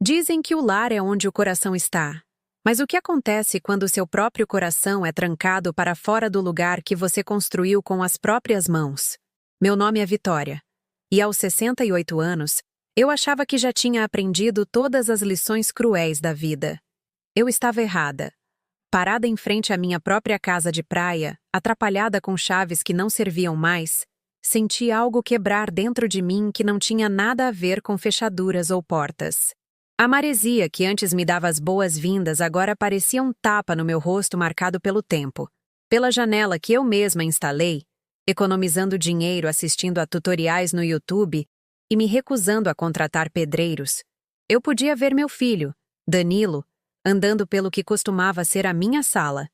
Dizem que o lar é onde o coração está. Mas o que acontece quando seu próprio coração é trancado para fora do lugar que você construiu com as próprias mãos? Meu nome é Vitória. E aos 68 anos, eu achava que já tinha aprendido todas as lições cruéis da vida. Eu estava errada. Parada em frente à minha própria casa de praia, atrapalhada com chaves que não serviam mais, senti algo quebrar dentro de mim que não tinha nada a ver com fechaduras ou portas. A maresia que antes me dava as boas-vindas agora parecia um tapa no meu rosto marcado pelo tempo. Pela janela que eu mesma instalei, economizando dinheiro assistindo a tutoriais no YouTube e me recusando a contratar pedreiros, eu podia ver meu filho, Danilo, andando pelo que costumava ser a minha sala.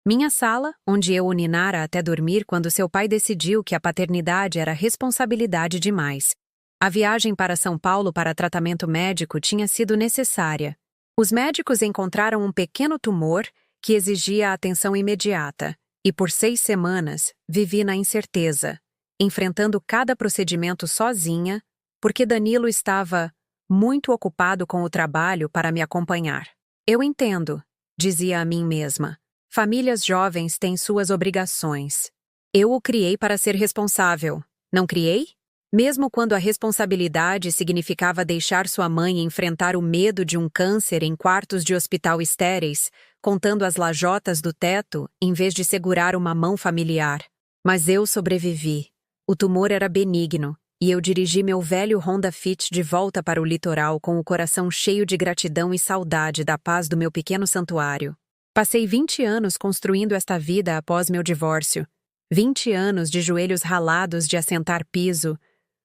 Minha sala, onde eu o ninara até dormir quando seu pai decidiu que a paternidade era responsabilidade demais. A viagem para São Paulo para tratamento médico tinha sido necessária. Os médicos encontraram um pequeno tumor que exigia atenção imediata, e por 6 semanas vivi na incerteza, enfrentando cada procedimento sozinha, porque Danilo estava muito ocupado com o trabalho para me acompanhar. Eu entendo, dizia a mim mesma. Famílias jovens têm suas obrigações. Eu o criei para ser responsável. Não criei? Mesmo quando a responsabilidade significava deixar sua mãe enfrentar o medo de um câncer em quartos de hospital estéreis, contando as lajotas do teto, em vez de segurar uma mão familiar. Mas eu sobrevivi. O tumor era benigno, e eu dirigi meu velho Honda Fit de volta para o litoral com o coração cheio de gratidão e saudade da paz do meu pequeno santuário. Passei 20 anos construindo esta vida após meu divórcio. 20 anos de joelhos ralados de assentar piso,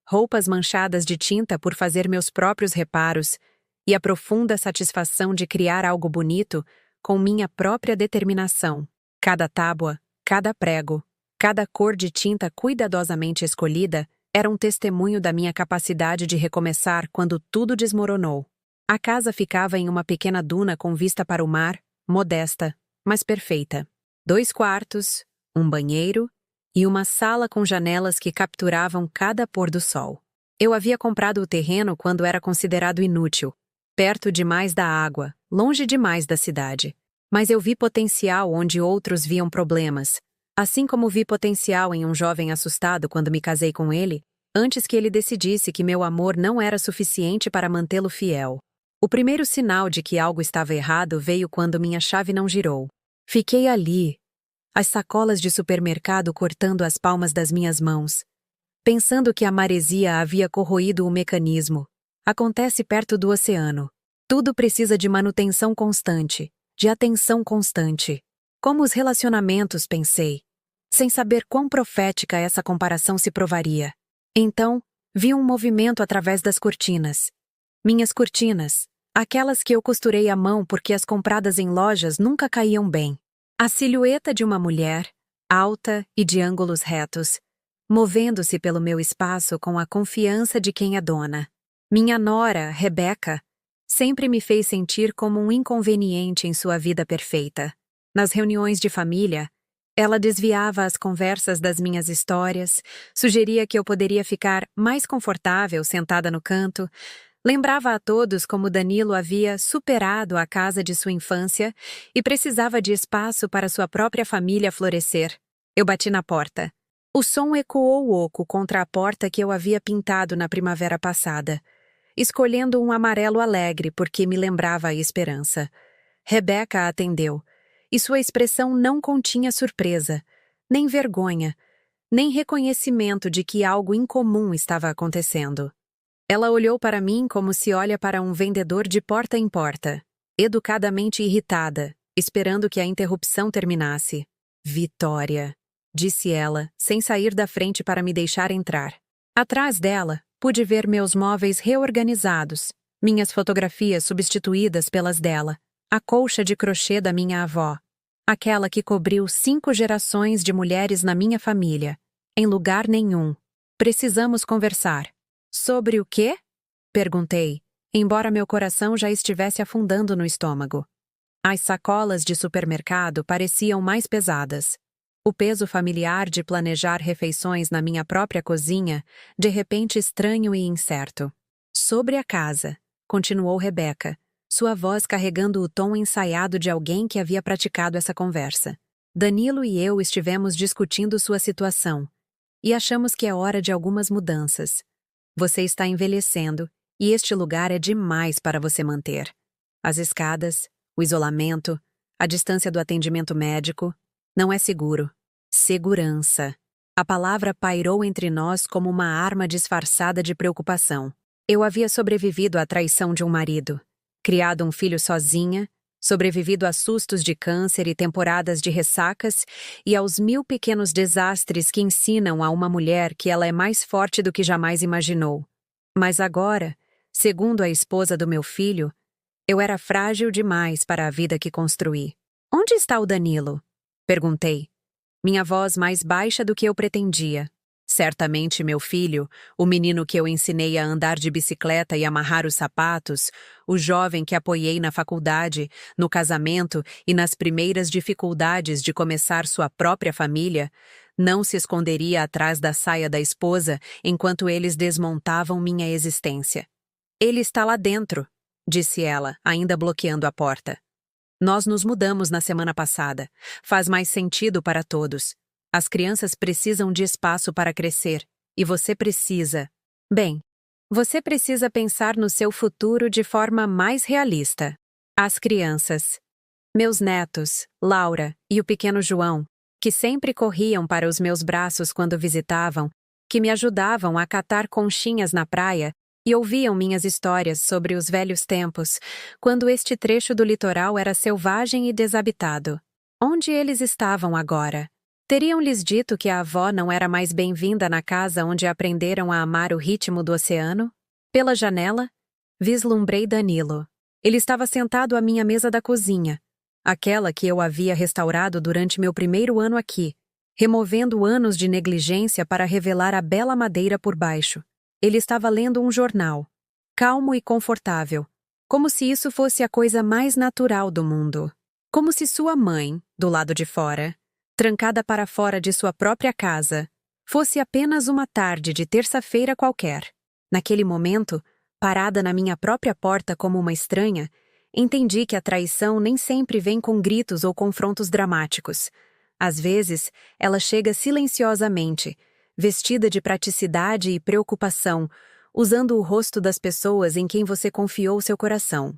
roupas manchadas de tinta por fazer meus próprios reparos e a profunda satisfação de criar algo bonito com minha própria determinação. Cada tábua, cada prego, cada cor de tinta cuidadosamente escolhida era um testemunho da minha capacidade de recomeçar quando tudo desmoronou. A casa ficava em uma pequena duna com vista para o mar, modesta, mas perfeita. 2 quartos, um banheiro e uma sala com janelas que capturavam cada pôr do sol. Eu havia comprado o terreno quando era considerado inútil, perto demais da água, longe demais da cidade. Mas eu vi potencial onde outros viam problemas, assim como vi potencial em um jovem assustado quando me casei com ele, antes que ele decidisse que meu amor não era suficiente para mantê-lo fiel. O primeiro sinal de que algo estava errado veio quando minha chave não girou. Fiquei ali, as sacolas de supermercado cortando as palmas das minhas mãos, pensando que a maresia havia corroído o mecanismo. Acontece perto do oceano. Tudo precisa de manutenção constante, de atenção constante. Como os relacionamentos, pensei, sem saber quão profética essa comparação se provaria. Então, vi um movimento através das cortinas. Minhas cortinas, aquelas que eu costurei à mão porque as compradas em lojas nunca caíam bem. A silhueta de uma mulher, alta e de ângulos retos, movendo-se pelo meu espaço com a confiança de quem é dona. Minha nora, Rebeca, sempre me fez sentir como um inconveniente em sua vida perfeita. Nas reuniões de família, ela desviava as conversas das minhas histórias, sugeria que eu poderia ficar mais confortável sentada no canto, lembrava a todos como Danilo havia superado a casa de sua infância e precisava de espaço para sua própria família florescer. Eu bati na porta. O som ecoou oco contra a porta que eu havia pintado na primavera passada, escolhendo um amarelo alegre porque me lembrava a esperança. Rebeca atendeu, e sua expressão não continha surpresa, nem vergonha, nem reconhecimento de que algo incomum estava acontecendo. Ela olhou para mim como se olha para um vendedor de porta em porta, educadamente irritada, esperando que a interrupção terminasse. Vitória, disse ela, sem sair da frente para me deixar entrar. Atrás dela, pude ver meus móveis reorganizados, minhas fotografias substituídas pelas dela, a colcha de crochê da minha avó, aquela que cobriu 5 gerações de mulheres na minha família. Em lugar nenhum. Precisamos conversar. Sobre o quê? Perguntei, embora meu coração já estivesse afundando no estômago. As sacolas de supermercado pareciam mais pesadas. O peso familiar de planejar refeições na minha própria cozinha, de repente estranho e incerto. Sobre a casa, continuou Rebeca, sua voz carregando o tom ensaiado de alguém que havia praticado essa conversa. Danilo e eu estivemos discutindo sua situação e achamos que é hora de algumas mudanças. Você está envelhecendo e este lugar é demais para você manter. As escadas, o isolamento, a distância do atendimento médico, não é seguro. Segurança. A palavra pairou entre nós como uma arma disfarçada de preocupação. Eu havia sobrevivido à traição de um marido, criado um filho sozinha, sobrevivido a sustos de câncer e temporadas de ressacas e aos 1000 pequenos desastres que ensinam a uma mulher que ela é mais forte do que jamais imaginou. Mas agora, segundo a esposa do meu filho, eu era frágil demais para a vida que construí. Onde está o Danilo? Perguntei. Minha voz mais baixa do que eu pretendia. Certamente meu filho, o menino que eu ensinei a andar de bicicleta e amarrar os sapatos, o jovem que apoiei na faculdade, no casamento e nas primeiras dificuldades de começar sua própria família, não se esconderia atrás da saia da esposa enquanto eles desmontavam minha existência. Ele está lá dentro, disse ela, ainda bloqueando a porta. Nós nos mudamos na semana passada. Faz mais sentido para todos. As crianças precisam de espaço para crescer. E você precisa. Bem, você precisa pensar no seu futuro de forma mais realista. As crianças. Meus netos, Laura e o pequeno João, que sempre corriam para os meus braços quando visitavam, que me ajudavam a catar conchinhas na praia e ouviam minhas histórias sobre os velhos tempos, quando este trecho do litoral era selvagem e desabitado. Onde eles estavam agora? Teriam-lhes dito que a avó não era mais bem-vinda na casa onde aprenderam a amar o ritmo do oceano? Pela janela, vislumbrei Danilo. Ele estava sentado à minha mesa da cozinha, aquela que eu havia restaurado durante meu primeiro ano aqui, removendo anos de negligência para revelar a bela madeira por baixo. Ele estava lendo um jornal, calmo e confortável, como se isso fosse a coisa mais natural do mundo. Como se sua mãe, do lado de fora, trancada para fora de sua própria casa, fosse apenas uma tarde de terça-feira qualquer. Naquele momento, parada na minha própria porta como uma estranha, entendi que a traição nem sempre vem com gritos ou confrontos dramáticos. Às vezes, ela chega silenciosamente, vestida de praticidade e preocupação, usando o rosto das pessoas em quem você confiou seu coração.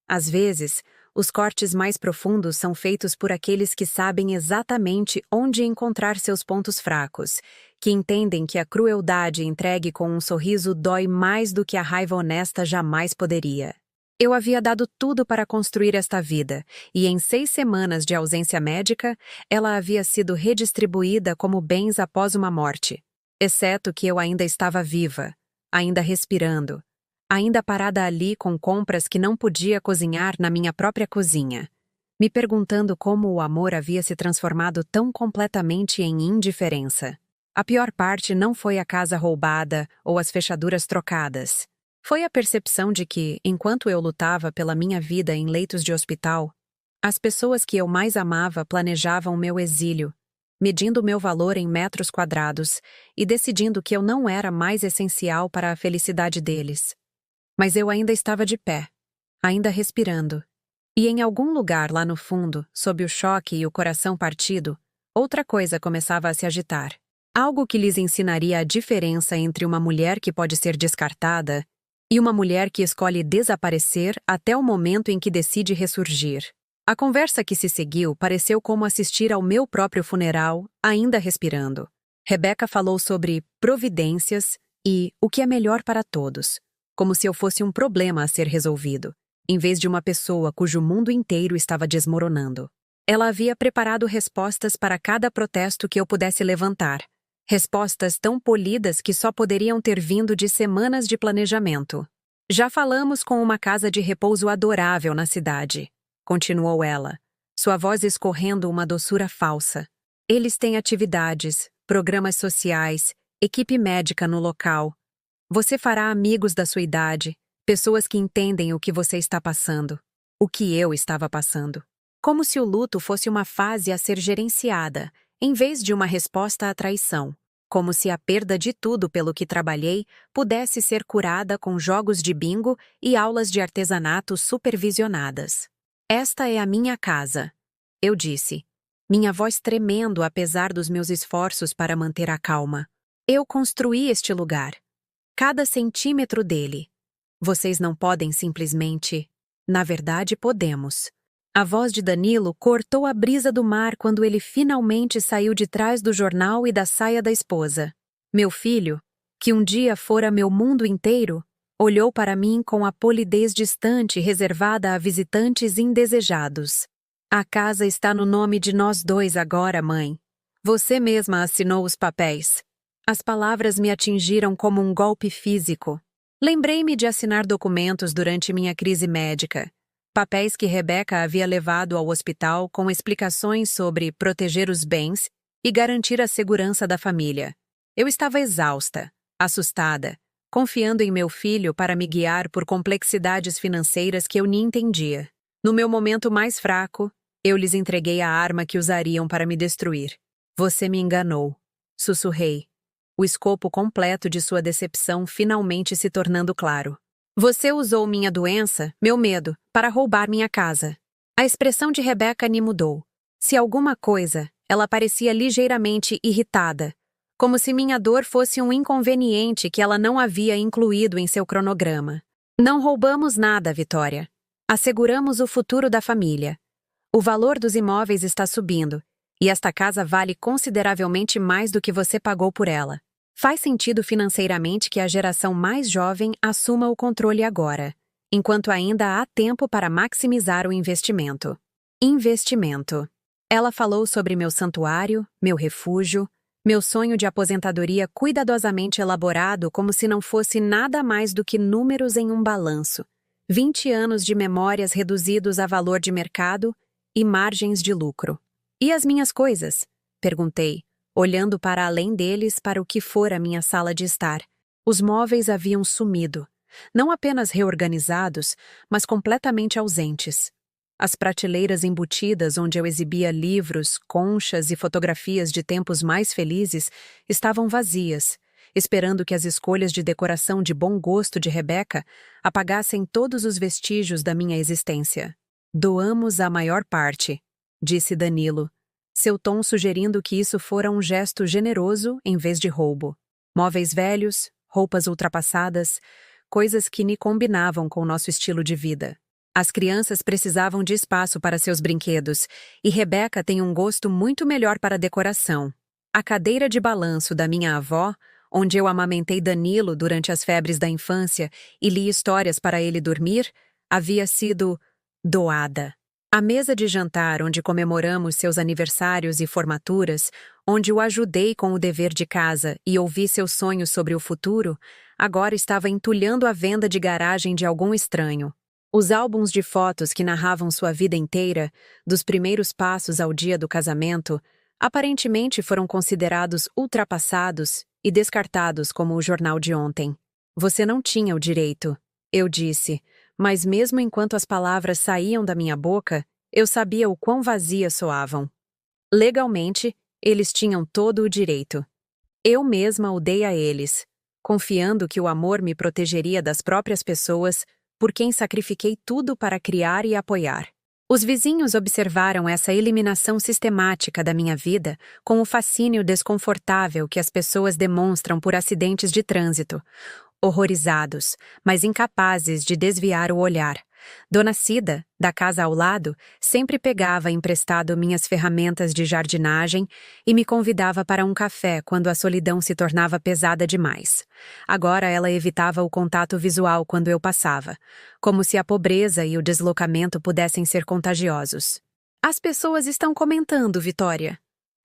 Às vezes, os cortes mais profundos são feitos por aqueles que sabem exatamente onde encontrar seus pontos fracos, que entendem que a crueldade entregue com um sorriso dói mais do que a raiva honesta jamais poderia. Eu havia dado tudo para construir esta vida, e em 6 semanas de ausência médica, ela havia sido redistribuída como bens após uma morte. Exceto que eu ainda estava viva, ainda respirando, ainda parada ali com compras que não podia cozinhar na minha própria cozinha, me perguntando como o amor havia se transformado tão completamente em indiferença. A pior parte não foi a casa roubada ou as fechaduras trocadas. Foi a percepção de que, enquanto eu lutava pela minha vida em leitos de hospital, as pessoas que eu mais amava planejavam meu exílio, medindo meu valor em metros quadrados e decidindo que eu não era mais essencial para a felicidade deles. Mas eu ainda estava de pé, ainda respirando. E em algum lugar lá no fundo, sob o choque e o coração partido, outra coisa começava a se agitar. Algo que lhes ensinaria a diferença entre uma mulher que pode ser descartada e uma mulher que escolhe desaparecer até o momento em que decide ressurgir. A conversa que se seguiu pareceu como assistir ao meu próprio funeral, ainda respirando. Rebeca falou sobre providências e o que é melhor para todos, como se eu fosse um problema a ser resolvido, em vez de uma pessoa cujo mundo inteiro estava desmoronando. Ela havia preparado respostas para cada protesto que eu pudesse levantar, respostas tão polidas que só poderiam ter vindo de semanas de planejamento. Já falamos com uma casa de repouso adorável na cidade, continuou ela, sua voz escorrendo uma doçura falsa. Eles têm atividades, programas sociais, equipe médica no local. Você fará amigos da sua idade, pessoas que entendem o que você está passando, o que eu estava passando. Como se o luto fosse uma fase a ser gerenciada, em vez de uma resposta à traição. como se a perda de tudo pelo que trabalhei pudesse ser curada com jogos de bingo e aulas de artesanato supervisionadas. Esta é a minha casa, eu disse, minha voz tremendo apesar dos meus esforços para manter a calma. Eu construí este lugar. Cada centímetro dele. Vocês não podem simplesmente... Na verdade, podemos. A voz de Danilo cortou a brisa do mar quando ele finalmente saiu de trás do jornal e da saia da esposa. Meu filho, que um dia fora meu mundo inteiro, olhou para mim com a polidez distante reservada a visitantes indesejados. A casa está no nome de nós dois agora, mãe. Você mesma assinou os papéis. As palavras me atingiram como um golpe físico. Lembrei-me de assinar documentos durante minha crise médica. Papéis que Rebeca havia levado ao hospital com explicações sobre proteger os bens e garantir a segurança da família. Eu estava exausta, assustada, confiando em meu filho para me guiar por complexidades financeiras que eu nem entendia. No meu momento mais fraco, eu lhes entreguei a arma que usariam para me destruir. Você me enganou, sussurrei. O escopo completo de sua decepção finalmente se tornando claro. Você usou minha doença, meu medo, para roubar minha casa. A expressão de Rebeca me mudou. Se alguma coisa, ela parecia ligeiramente irritada, como se minha dor fosse um inconveniente que ela não havia incluído em seu cronograma. Não roubamos nada, Vitória. Asseguramos o futuro da família. O valor dos imóveis está subindo, e esta casa vale consideravelmente mais do que você pagou por ela. Faz sentido financeiramente que a geração mais jovem assuma o controle agora, enquanto ainda há tempo para maximizar o investimento. Investimento. Ela falou sobre meu santuário, meu refúgio, meu sonho de aposentadoria cuidadosamente elaborado como se não fosse nada mais do que números em um balanço, 20 anos de memórias reduzidos a valor de mercado e margens de lucro. E as minhas coisas? Perguntei, olhando para além deles para o que fora minha sala de estar. Os móveis haviam sumido, não apenas reorganizados, mas completamente ausentes. As prateleiras embutidas onde eu exibia livros, conchas e fotografias de tempos mais felizes estavam vazias, esperando que as escolhas de decoração de bom gosto de Rebeca apagassem todos os vestígios da minha existência. Doamos a maior parte, disse Danilo, seu tom sugerindo que isso fora um gesto generoso em vez de roubo. Móveis velhos, roupas ultrapassadas, coisas que nem combinavam com o nosso estilo de vida. As crianças precisavam de espaço para seus brinquedos, e Rebeca tem um gosto muito melhor para decoração. A cadeira de balanço da minha avó, onde eu amamentei Danilo durante as febres da infância e li histórias para ele dormir, havia sido doada. A mesa de jantar onde comemoramos seus aniversários e formaturas, onde o ajudei com o dever de casa e ouvi seus sonhos sobre o futuro, agora estava entulhando a venda de garagem de algum estranho. Os álbuns de fotos que narravam sua vida inteira, dos primeiros passos ao dia do casamento, aparentemente foram considerados ultrapassados e descartados como o jornal de ontem. Você não tinha o direito, eu disse, mas mesmo enquanto as palavras saíam da minha boca, eu sabia o quão vazias soavam. Legalmente, eles tinham todo o direito. Eu mesma o dei a eles, confiando que o amor me protegeria das próprias pessoas por quem sacrifiquei tudo para criar e apoiar. Os vizinhos observaram essa eliminação sistemática da minha vida com o fascínio desconfortável que as pessoas demonstram por acidentes de trânsito, horrorizados, mas incapazes de desviar o olhar. Dona Cida, da casa ao lado, sempre pegava emprestado minhas ferramentas de jardinagem e me convidava para um café quando a solidão se tornava pesada demais. Agora ela evitava o contato visual quando eu passava, como se a pobreza e o deslocamento pudessem ser contagiosos. As pessoas estão comentando, Vitória,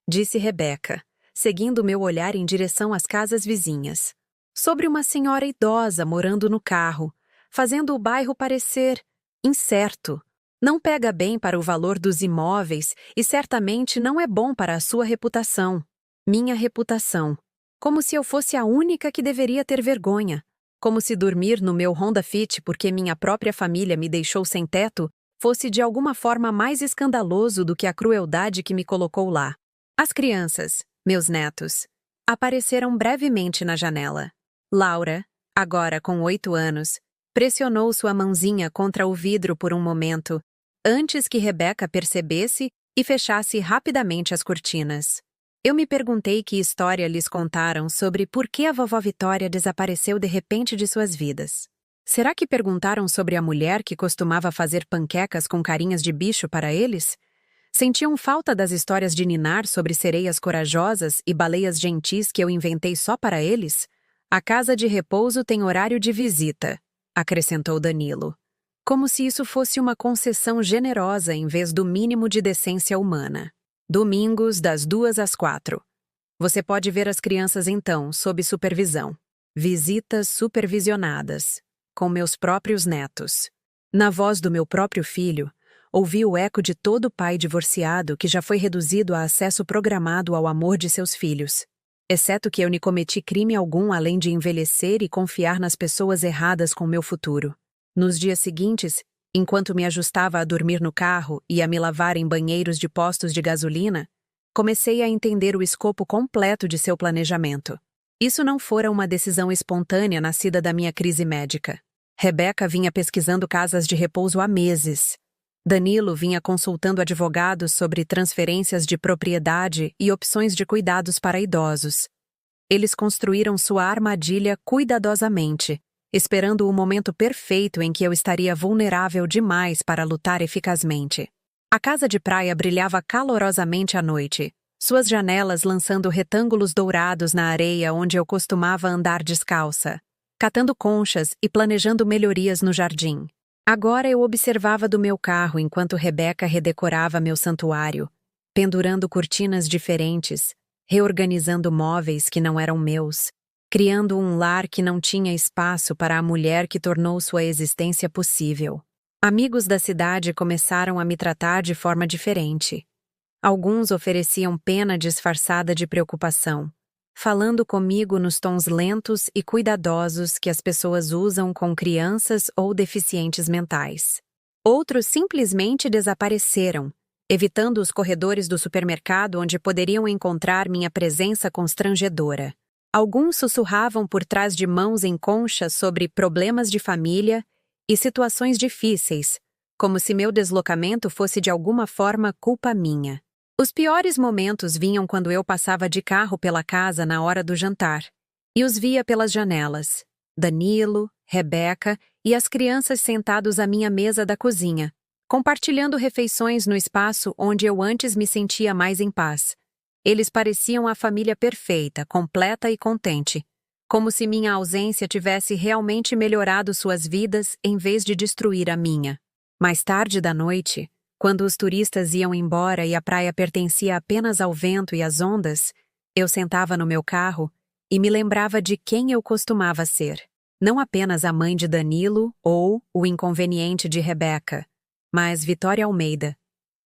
disse Rebeca, seguindo meu olhar em direção às casas vizinhas. Sobre uma senhora idosa morando no carro, fazendo o bairro parecer incerto. Não pega bem para o valor dos imóveis e certamente não é bom para a sua reputação. Minha reputação. Como se eu fosse a única que deveria ter vergonha. Como se dormir no meu Honda Fit porque minha própria família me deixou sem teto fosse de alguma forma mais escandaloso do que a crueldade que me colocou lá. As crianças, meus netos. apareceram brevemente na janela. Laura, agora com 8 anos, pressionou sua mãozinha contra o vidro por um momento, antes que Rebeca percebesse e fechasse rapidamente as cortinas. Eu me perguntei que história lhes contaram sobre por que a vovó Vitória desapareceu de repente de suas vidas. Será que perguntaram sobre a mulher que costumava fazer panquecas com carinhas de bicho para eles? Sentiam falta das histórias de ninar sobre sereias corajosas e baleias gentis que eu inventei só para eles? A casa de repouso tem horário de visita, acrescentou Danilo. Como se isso fosse uma concessão generosa em vez do mínimo de decência humana. Domingos, das 2 às 4. Você pode ver as crianças então, sob supervisão. Visitas supervisionadas, com meus próprios netos. Na voz do meu próprio filho, ouvi o eco de todo pai divorciado que já foi reduzido a acesso programado ao amor de seus filhos. Exceto que eu não cometi crime algum além de envelhecer e confiar nas pessoas erradas com meu futuro. Nos dias seguintes, enquanto me ajustava a dormir no carro e a me lavar em banheiros de postos de gasolina, comecei a entender o escopo completo de seu planejamento. Isso não fora uma decisão espontânea nascida da minha crise médica. Rebeca vinha pesquisando casas de repouso há meses. Danilo vinha consultando advogados sobre transferências de propriedade e opções de cuidados para idosos. Eles construíram sua armadilha cuidadosamente, esperando o momento perfeito em que eu estaria vulnerável demais para lutar eficazmente. A casa de praia brilhava calorosamente à noite, suas janelas lançando retângulos dourados na areia onde eu costumava andar descalça, catando conchas e planejando melhorias no jardim. Agora eu observava do meu carro enquanto Rebeca redecorava meu santuário, pendurando cortinas diferentes, reorganizando móveis que não eram meus, criando um lar que não tinha espaço para a mulher que tornou sua existência possível. Amigos da cidade começaram a me tratar de forma diferente. Alguns ofereciam pena disfarçada de preocupação, falando comigo nos tons lentos e cuidadosos que as pessoas usam com crianças ou deficientes mentais. Outros simplesmente desapareceram, evitando os corredores do supermercado onde poderiam encontrar minha presença constrangedora. Alguns sussurravam por trás de mãos em concha sobre problemas de família e situações difíceis, como se meu deslocamento fosse de alguma forma culpa minha. Os piores momentos vinham quando eu passava de carro pela casa na hora do jantar, e os via pelas janelas. Danilo, Rebeca e as crianças sentados à minha mesa da cozinha, compartilhando refeições no espaço onde eu antes me sentia mais em paz. Eles pareciam a família perfeita, completa e contente, como se minha ausência tivesse realmente melhorado suas vidas em vez de destruir a minha. Mais tarde da noite, quando os turistas iam embora e a praia pertencia apenas ao vento e às ondas, eu sentava no meu carro e me lembrava de quem eu costumava ser. Não apenas a mãe de Danilo ou o inconveniente de Rebeca, mas Vitória Almeida.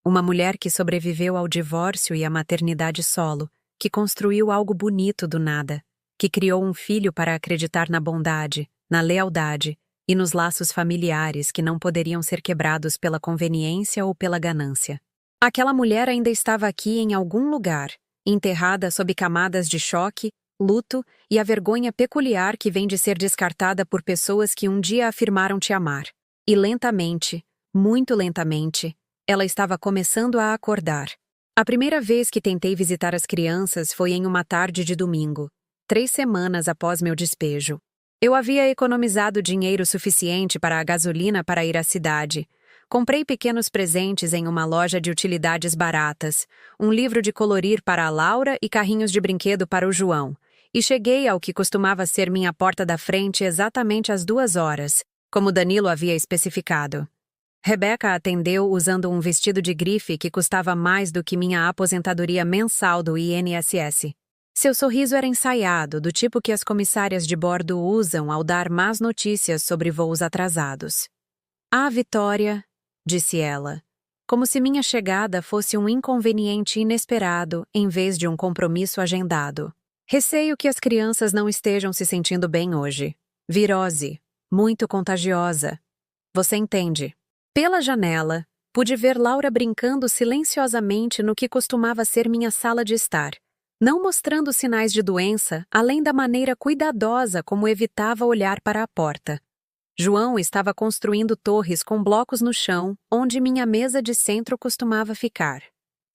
Uma mulher que sobreviveu ao divórcio e à maternidade solo, que construiu algo bonito do nada, que criou um filho para acreditar na bondade, na lealdade e nos laços familiares que não poderiam ser quebrados pela conveniência ou pela ganância. Aquela mulher ainda estava aqui em algum lugar, enterrada sob camadas de choque, luto e a vergonha peculiar que vem de ser descartada por pessoas que um dia afirmaram te amar. E lentamente, muito lentamente, ela estava começando a acordar. A primeira vez que tentei visitar as crianças foi em uma tarde de domingo, 3 semanas após meu despejo. Eu havia economizado dinheiro suficiente para a gasolina para ir à cidade. Comprei pequenos presentes em uma loja de utilidades baratas, um livro de colorir para a Laura e carrinhos de brinquedo para o João, e cheguei ao que costumava ser minha porta da frente exatamente às 2 horas, como Danilo havia especificado. Rebeca atendeu usando um vestido de grife que custava mais do que minha aposentadoria mensal do INSS. Seu sorriso era ensaiado, do tipo que as comissárias de bordo usam ao dar más notícias sobre voos atrasados. "Ah, Vitória", disse ela, como se minha chegada fosse um inconveniente inesperado em vez de um compromisso agendado. "Receio que as crianças não estejam se sentindo bem hoje. Virose, muito contagiosa. Você entende?" Pela janela, pude ver Laura brincando silenciosamente no que costumava ser minha sala de estar, não mostrando sinais de doença, além da maneira cuidadosa como evitava olhar para a porta. João estava construindo torres com blocos no chão, onde minha mesa de centro costumava ficar.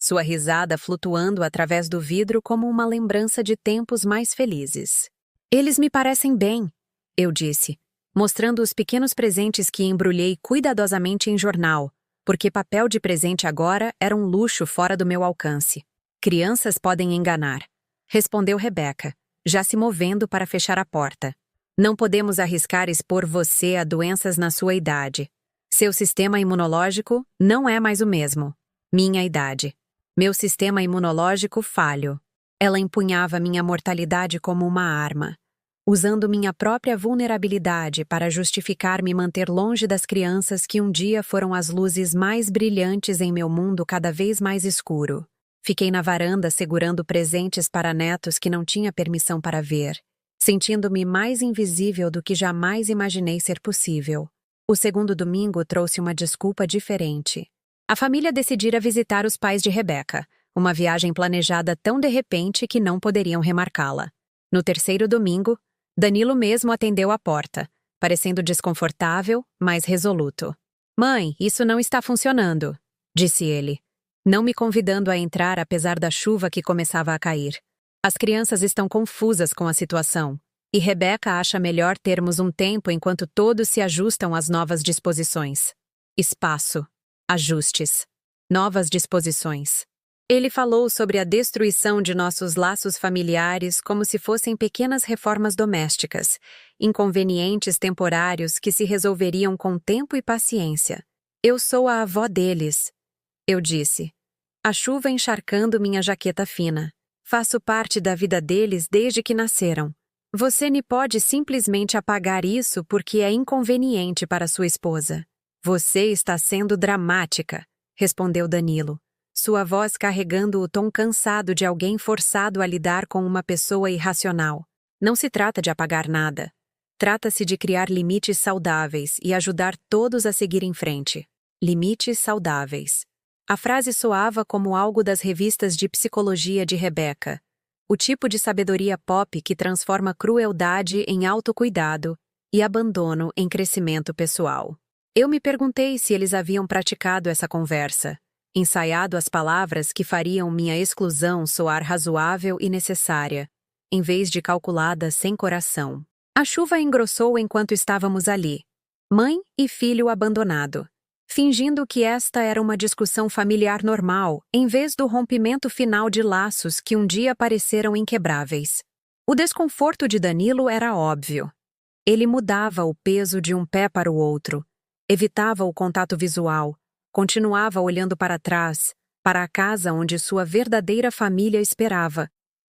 Sua risada flutuando através do vidro como uma lembrança de tempos mais felizes. Eles me parecem bem, eu disse, mostrando os pequenos presentes que embrulhei cuidadosamente em jornal, porque papel de presente agora era um luxo fora do meu alcance. Crianças podem enganar, respondeu Rebeca, já se movendo para fechar a porta. Não podemos arriscar expor você a doenças na sua idade. Seu sistema imunológico não é mais o mesmo. Minha idade. Meu sistema imunológico falho. Ela empunhava minha mortalidade como uma arma, usando minha própria vulnerabilidade para justificar me manter longe das crianças que um dia foram as luzes mais brilhantes em meu mundo cada vez mais escuro. Fiquei na varanda segurando presentes para netos que não tinha permissão para ver, sentindo-me mais invisível do que jamais imaginei ser possível. O segundo domingo trouxe uma desculpa diferente. A família decidira visitar os pais de Rebeca, uma viagem planejada tão de repente que não poderiam remarcá-la. No terceiro domingo, Danilo mesmo atendeu à porta, parecendo desconfortável, mas resoluto. "Mãe, isso não está funcionando", disse ele, não me convidando a entrar apesar da chuva que começava a cair. "As crianças estão confusas com a situação, e Rebeca acha melhor termos um tempo enquanto todos se ajustam às novas disposições." Espaço. Ajustes. Novas disposições. Ele falou sobre a destruição de nossos laços familiares como se fossem pequenas reformas domésticas, inconvenientes temporários que se resolveriam com tempo e paciência. "Eu sou a avó deles", eu disse, a chuva encharcando minha jaqueta fina. "Faço parte da vida deles desde que nasceram. Você não pode simplesmente apagar isso porque é inconveniente para sua esposa." "Você está sendo dramática", respondeu Danilo, sua voz carregando o tom cansado de alguém forçado a lidar com uma pessoa irracional. "Não se trata de apagar nada. Trata-se de criar limites saudáveis e ajudar todos a seguir em frente." Limites saudáveis. A frase soava como algo das revistas de psicologia de Rebeca, o tipo de sabedoria pop que transforma crueldade em autocuidado e abandono em crescimento pessoal. Eu me perguntei se eles haviam praticado essa conversa, ensaiado as palavras que fariam minha exclusão soar razoável e necessária, em vez de calculada sem coração. A chuva engrossou enquanto estávamos ali, mãe e filho abandonado, fingindo que esta era uma discussão familiar normal, em vez do rompimento final de laços que um dia pareceram inquebráveis. O desconforto de Danilo era óbvio. Ele mudava o peso de um pé para o outro, evitava o contato visual, continuava olhando para trás, para a casa onde sua verdadeira família esperava,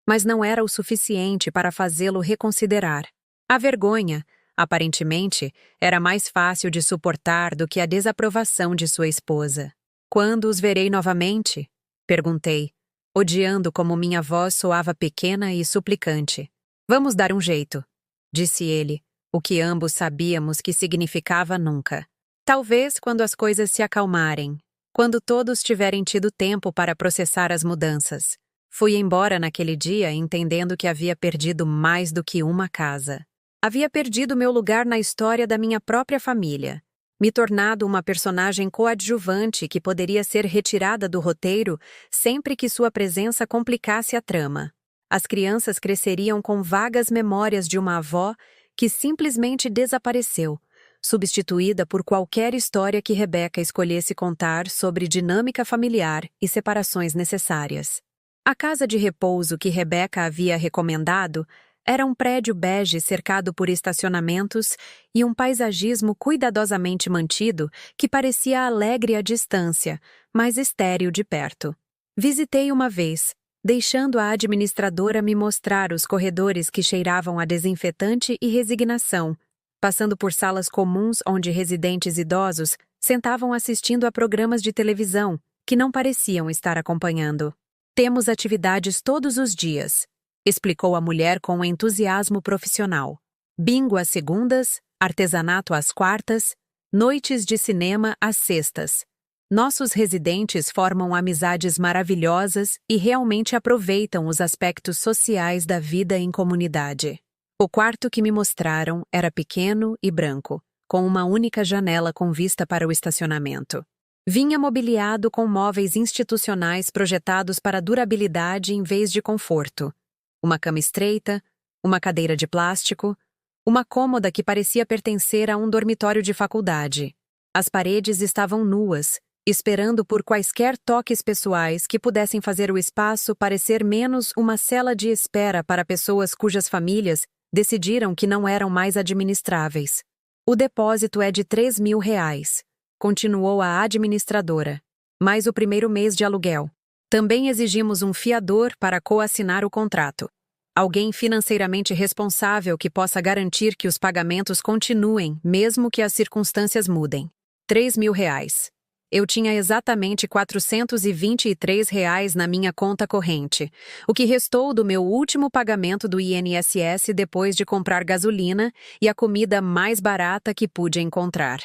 mas não era o suficiente para fazê-lo reconsiderar. A vergonha, aparentemente, era mais fácil de suportar do que a desaprovação de sua esposa. "Quando os verei novamente?" perguntei, odiando como minha voz soava pequena e suplicante. "Vamos dar um jeito", disse ele, o que ambos sabíamos que significava nunca. "Talvez quando as coisas se acalmarem, quando todos tiverem tido tempo para processar as mudanças." Fui embora naquele dia entendendo que havia perdido mais do que uma casa. Havia perdido meu lugar na história da minha própria família, me tornado uma personagem coadjuvante que poderia ser retirada do roteiro sempre que sua presença complicasse a trama. As crianças cresceriam com vagas memórias de uma avó que simplesmente desapareceu, substituída por qualquer história que Rebeca escolhesse contar sobre dinâmica familiar e separações necessárias. A casa de repouso que Rebeca havia recomendado era um prédio bege cercado por estacionamentos e um paisagismo cuidadosamente mantido que parecia alegre à distância, mas estéril de perto. Visitei uma vez, deixando a administradora me mostrar os corredores que cheiravam a desinfetante e resignação, passando por salas comuns onde residentes idosos sentavam assistindo a programas de televisão que não pareciam estar acompanhando. "Temos atividades todos os dias", explicou a mulher com entusiasmo profissional. "Bingo às segundas, artesanato às quartas, noites de cinema às sextas. Nossos residentes formam amizades maravilhosas e realmente aproveitam os aspectos sociais da vida em comunidade. O quarto que me mostraram era pequeno e branco, com uma única janela com vista para o estacionamento. Vinha mobiliado com móveis institucionais projetados para durabilidade em vez de conforto. Uma cama estreita, uma cadeira de plástico, uma cômoda que parecia pertencer a um dormitório de faculdade. As paredes estavam nuas, esperando por quaisquer toques pessoais que pudessem fazer o espaço parecer menos uma cela de espera para pessoas cujas famílias decidiram que não eram mais administráveis. O depósito é de R$ 3.000, continuou a administradora, mais o primeiro mês de aluguel. Também exigimos um fiador para coassinar o contrato. Alguém financeiramente responsável que possa garantir que os pagamentos continuem, mesmo que as circunstâncias mudem. R$ 3.000. Eu tinha exatamente R$ 423 na minha conta corrente, o que restou do meu último pagamento do INSS depois de comprar gasolina e a comida mais barata que pude encontrar.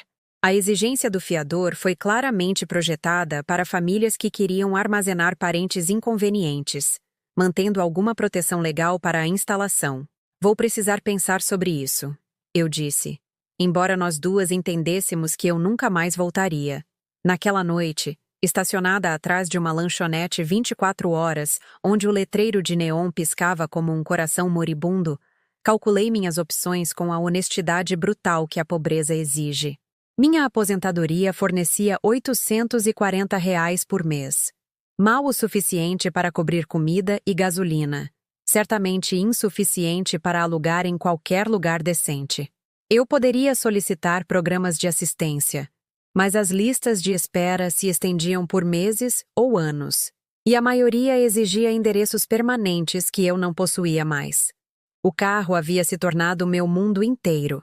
A exigência do fiador foi claramente projetada para famílias que queriam armazenar parentes inconvenientes, mantendo alguma proteção legal para a instalação. Vou precisar pensar sobre isso, eu disse, embora nós duas entendêssemos que eu nunca mais voltaria. Naquela noite, estacionada atrás de uma lanchonete 24 horas, onde o letreiro de neon piscava como um coração moribundo, calculei minhas opções com a honestidade brutal que a pobreza exige. Minha aposentadoria fornecia R$ 840 por mês. Mal o suficiente para cobrir comida e gasolina. Certamente insuficiente para alugar em qualquer lugar decente. Eu poderia solicitar programas de assistência, mas as listas de espera se estendiam por meses ou anos, e a maioria exigia endereços permanentes que eu não possuía mais. O carro havia se tornado meu mundo inteiro.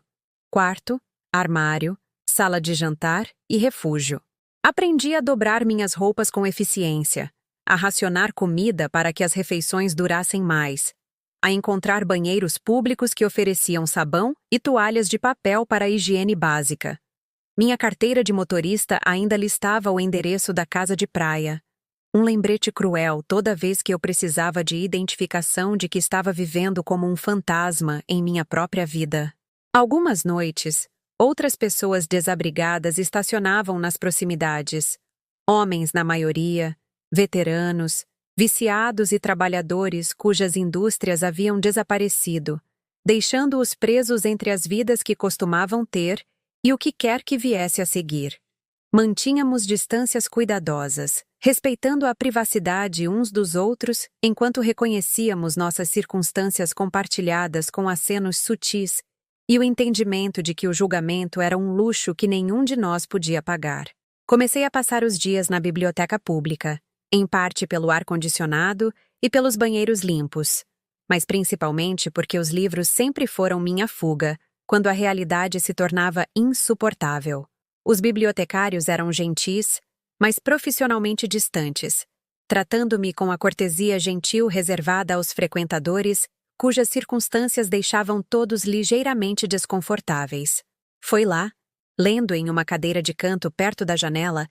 Quarto, armário, sala de jantar e refúgio. Aprendi a dobrar minhas roupas com eficiência, a racionar comida para que as refeições durassem mais, a encontrar banheiros públicos que ofereciam sabão e toalhas de papel para a higiene básica. Minha carteira de motorista ainda listava o endereço da casa de praia. Um lembrete cruel toda vez que eu precisava de identificação de que estava vivendo como um fantasma em minha própria vida. Algumas noites, outras pessoas desabrigadas estacionavam nas proximidades. Homens, na maioria, veteranos, viciados e trabalhadores cujas indústrias haviam desaparecido, deixando-os presos entre as vidas que costumavam ter e o que quer que viesse a seguir. Mantínhamos distâncias cuidadosas, respeitando a privacidade uns dos outros enquanto reconhecíamos nossas circunstâncias compartilhadas com acenos sutis e o entendimento de que o julgamento era um luxo que nenhum de nós podia pagar. Comecei a passar os dias na biblioteca pública, em parte pelo ar-condicionado e pelos banheiros limpos, mas principalmente porque os livros sempre foram minha fuga, quando a realidade se tornava insuportável. Os bibliotecários eram gentis, mas profissionalmente distantes, tratando-me com a cortesia gentil reservada aos frequentadores, cujas circunstâncias deixavam todos ligeiramente desconfortáveis. Foi lá, lendo em uma cadeira de canto perto da janela,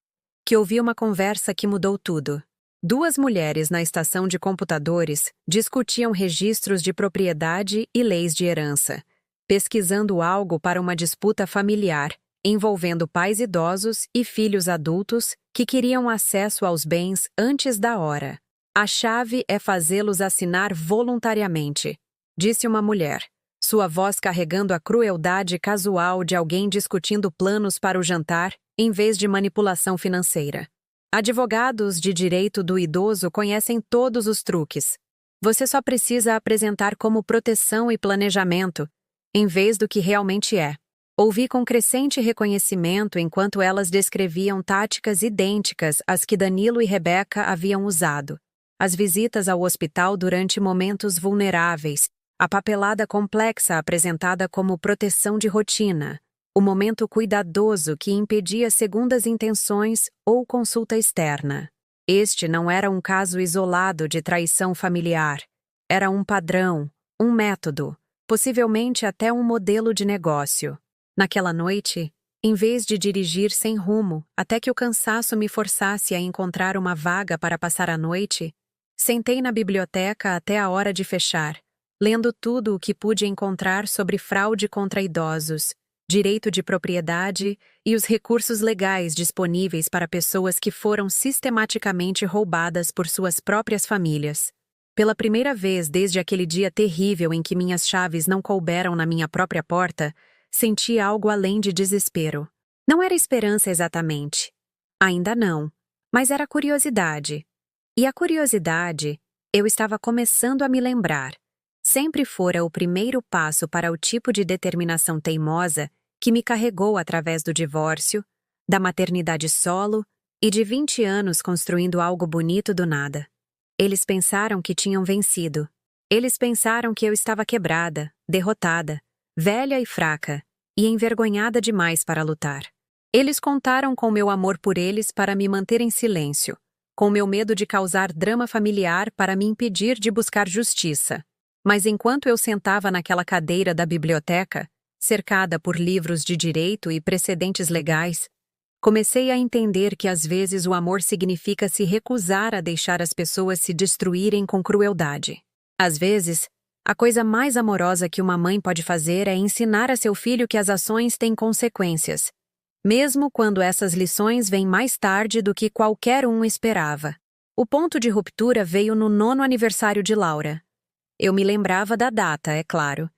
que ouvi uma conversa que mudou tudo. Duas mulheres na estação de computadores discutiam registros de propriedade e leis de herança, pesquisando algo para uma disputa familiar, envolvendo pais idosos e filhos adultos que queriam acesso aos bens antes da hora. A chave é fazê-los assinar voluntariamente, disse uma mulher, sua voz carregando a crueldade casual de alguém discutindo planos para o jantar em vez de manipulação financeira. Advogados de direito do idoso conhecem todos os truques. Você só precisa apresentar como proteção e planejamento, em vez do que realmente é. Ouvi com crescente reconhecimento enquanto elas descreviam táticas idênticas às que Danilo e Rebeca haviam usado. As visitas ao hospital durante momentos vulneráveis, a papelada complexa apresentada como proteção de rotina, o momento cuidadoso que impedia segundas intenções ou consulta externa. Este não era um caso isolado de traição familiar. Era um padrão, um método, possivelmente até um modelo de negócio. Naquela noite, em vez de dirigir sem rumo até que o cansaço me forçasse a encontrar uma vaga para passar a noite, sentei na biblioteca até a hora de fechar, lendo tudo o que pude encontrar sobre fraude contra idosos, direito de propriedade e os recursos legais disponíveis para pessoas que foram sistematicamente roubadas por suas próprias famílias. Pela primeira vez desde aquele dia terrível em que minhas chaves não couberam na minha própria porta, senti algo além de desespero. Não era esperança exatamente. Ainda não. Mas era curiosidade. E a curiosidade, eu estava começando a me lembrar, sempre fora o primeiro passo para o tipo de determinação teimosa que me carregou através do divórcio, da maternidade solo e de 20 anos construindo algo bonito do nada. Eles pensaram que tinham vencido. Eles pensaram que eu estava quebrada, derrotada, velha e fraca, e envergonhada demais para lutar. Eles contaram com meu amor por eles para me manter em silêncio, com meu medo de causar drama familiar para me impedir de buscar justiça. Mas enquanto eu sentava naquela cadeira da biblioteca, cercada por livros de direito e precedentes legais, comecei a entender que às vezes o amor significa se recusar a deixar as pessoas se destruírem com crueldade. Às vezes, a coisa mais amorosa que uma mãe pode fazer é ensinar a seu filho que as ações têm consequências, mesmo quando essas lições vêm mais tarde do que qualquer um esperava. O ponto de ruptura veio no 9º aniversário de Laura. Eu me lembrava da data, é claro.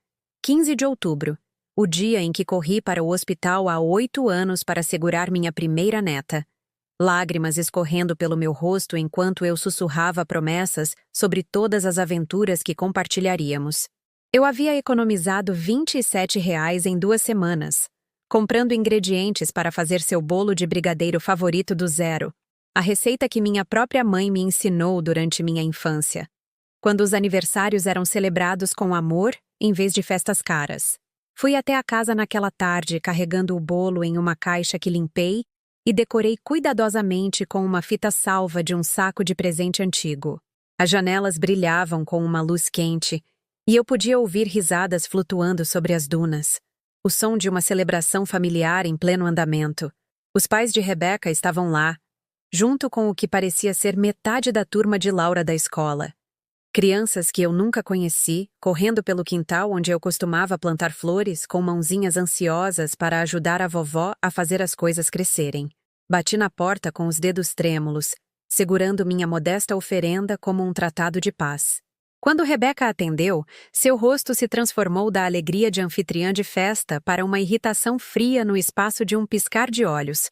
15 de outubro. O dia em que corri para o hospital há 8 anos para segurar minha primeira neta. Lágrimas escorrendo pelo meu rosto enquanto eu sussurrava promessas sobre todas as aventuras que compartilharíamos. Eu havia economizado R$ 27 em 2 semanas, comprando ingredientes para fazer seu bolo de brigadeiro favorito do zero, a receita que minha própria mãe me ensinou durante minha infância, quando os aniversários eram celebrados com amor em vez de festas caras. Fui até a casa naquela tarde carregando o bolo em uma caixa que limpei e decorei cuidadosamente com uma fita salva de um saco de presente antigo. As janelas brilhavam com uma luz quente e eu podia ouvir risadas flutuando sobre as dunas. O som de uma celebração familiar em pleno andamento. Os pais de Rebecca estavam lá, junto com o que parecia ser metade da turma de Laura da escola. Crianças que eu nunca conheci, correndo pelo quintal onde eu costumava plantar flores com mãozinhas ansiosas para ajudar a vovó a fazer as coisas crescerem. Bati na porta com os dedos trêmulos, segurando minha modesta oferenda como um tratado de paz. Quando Rebecca atendeu, seu rosto se transformou da alegria de anfitriã de festa para uma irritação fria no espaço de um piscar de olhos.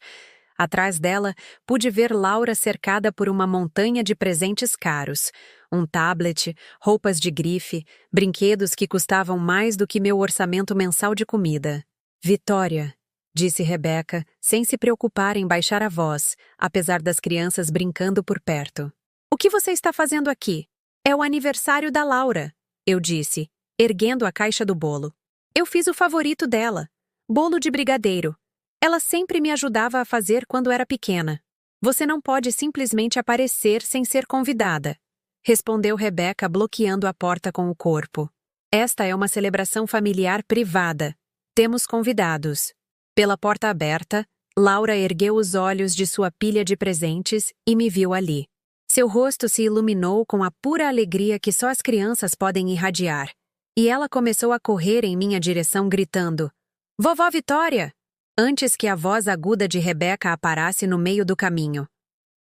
Atrás dela, pude ver Laura cercada por uma montanha de presentes caros. Um tablet, roupas de grife, brinquedos que custavam mais do que meu orçamento mensal de comida. Vitória, disse Rebecca, sem se preocupar em baixar a voz, apesar das crianças brincando por perto. O que você está fazendo aqui? É o aniversário da Laura, eu disse, erguendo a caixa do bolo. Eu fiz o favorito dela, bolo de brigadeiro. Ela sempre me ajudava a fazer quando era pequena. Você não pode simplesmente aparecer sem ser convidada, respondeu Rebecca bloqueando a porta com o corpo. Esta é uma celebração familiar privada. Temos convidados. Pela porta aberta, Laura ergueu os olhos de sua pilha de presentes e me viu ali. Seu rosto se iluminou com a pura alegria que só as crianças podem irradiar, e ela começou a correr em minha direção gritando: Vovó Vitória! Antes que a voz aguda de Rebecca a parasse no meio do caminho.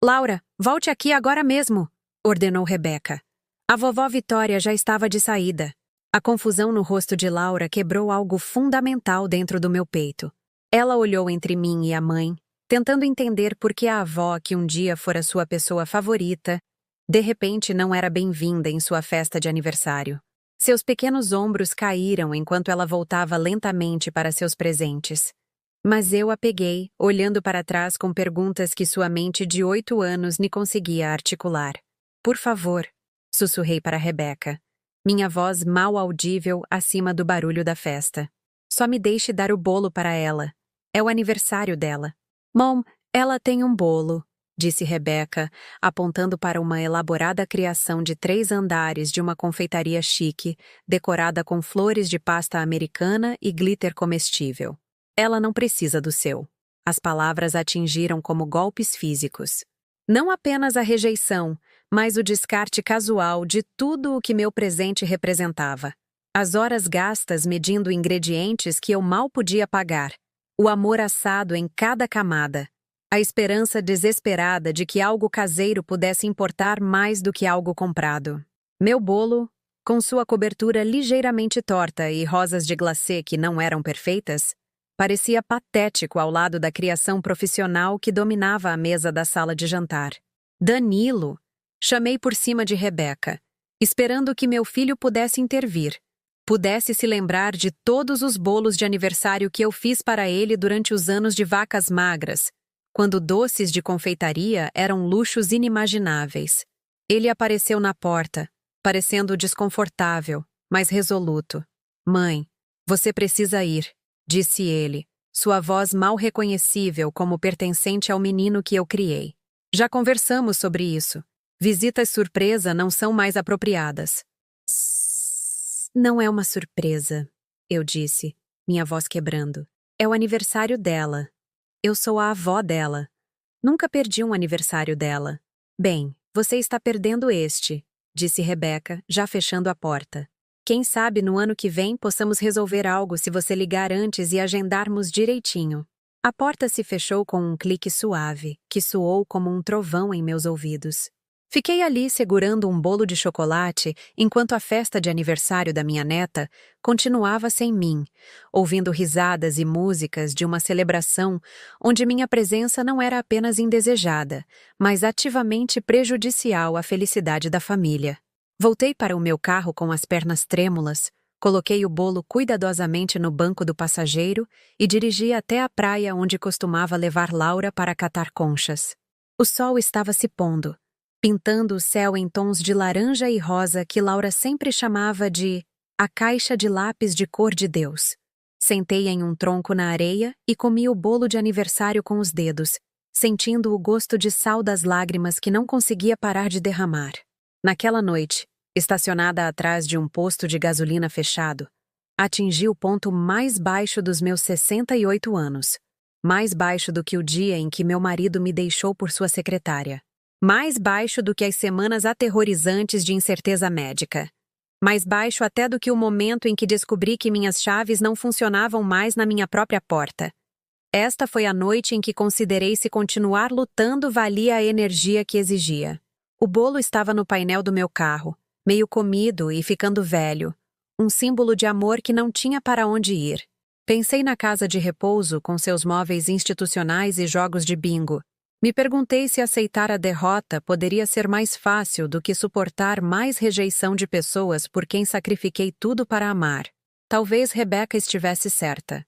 Laura, volte aqui agora mesmo! Ordenou Rebecca. A vovó Vitória já estava de saída. A confusão no rosto de Laura quebrou algo fundamental dentro do meu peito. Ela olhou entre mim e a mãe, tentando entender por que a avó, que um dia fora sua pessoa favorita, de repente não era bem-vinda em sua festa de aniversário. Seus pequenos ombros caíram enquanto ela voltava lentamente para seus presentes. Mas eu a peguei, olhando para trás com perguntas que sua mente de 8 anos nem conseguia articular. Por favor, sussurrei para Rebecca, minha voz mal audível acima do barulho da festa. Só me deixe dar o bolo para ela. É o aniversário dela. Mom, ela tem um bolo, disse Rebecca, apontando para uma elaborada criação de 3 andares de uma confeitaria chique, decorada com flores de pasta americana e glitter comestível. Ela não precisa do seu. As palavras atingiram como golpes físicos. Não apenas a rejeição, mas o descarte casual de tudo o que meu presente representava. As horas gastas medindo ingredientes que eu mal podia pagar. O amor assado em cada camada. A esperança desesperada de que algo caseiro pudesse importar mais do que algo comprado. Meu bolo, com sua cobertura ligeiramente torta e rosas de glacê que não eram perfeitas, parecia patético ao lado da criação profissional que dominava a mesa da sala de jantar. Danilo! Chamei por cima de Rebeca, esperando que meu filho pudesse intervir. Pudesse se lembrar de todos os bolos de aniversário que eu fiz para ele durante os anos de vacas magras, quando doces de confeitaria eram luxos inimagináveis. Ele apareceu na porta, parecendo desconfortável, mas resoluto. Mãe, você precisa ir, disse ele, sua voz mal reconhecível como pertencente ao menino que eu criei. Já conversamos sobre isso. Visitas surpresa não são mais apropriadas. Não é uma surpresa, eu disse, minha voz quebrando. É o aniversário dela. Eu sou a avó dela. Nunca perdi um aniversário dela. Bem, você está perdendo este, disse Rebeca, já fechando a porta. Quem sabe no ano que vem possamos resolver algo se você ligar antes e agendarmos direitinho. A porta se fechou com um clique suave, que soou como um trovão em meus ouvidos. Fiquei ali segurando um bolo de chocolate enquanto a festa de aniversário da minha neta continuava sem mim, ouvindo risadas e músicas de uma celebração onde minha presença não era apenas indesejada, mas ativamente prejudicial à felicidade da família. Voltei para o meu carro com as pernas trêmulas, coloquei o bolo cuidadosamente no banco do passageiro e dirigi até a praia onde costumava levar Laura para catar conchas. O sol estava se pondo, pintando o céu em tons de laranja e rosa que Laura sempre chamava de a caixa de lápis de cor de Deus. Sentei em um tronco na areia e comi o bolo de aniversário com os dedos, sentindo o gosto de sal das lágrimas que não conseguia parar de derramar. Naquela noite, estacionada atrás de um posto de gasolina fechado, atingi o ponto mais baixo dos meus 68 anos, mais baixo do que o dia em que meu marido me deixou por sua secretária. Mais baixo do que as semanas aterrorizantes de incerteza médica. Mais baixo até do que o momento em que descobri que minhas chaves não funcionavam mais na minha própria porta. Esta foi a noite em que considerei se continuar lutando valia a energia que exigia. O bolo estava no painel do meu carro, meio comido e ficando velho, um símbolo de amor que não tinha para onde ir. Pensei na casa de repouso com seus móveis institucionais e jogos de bingo. Me perguntei se aceitar a derrota poderia ser mais fácil do que suportar mais rejeição de pessoas por quem sacrifiquei tudo para amar. Talvez Rebeca estivesse certa.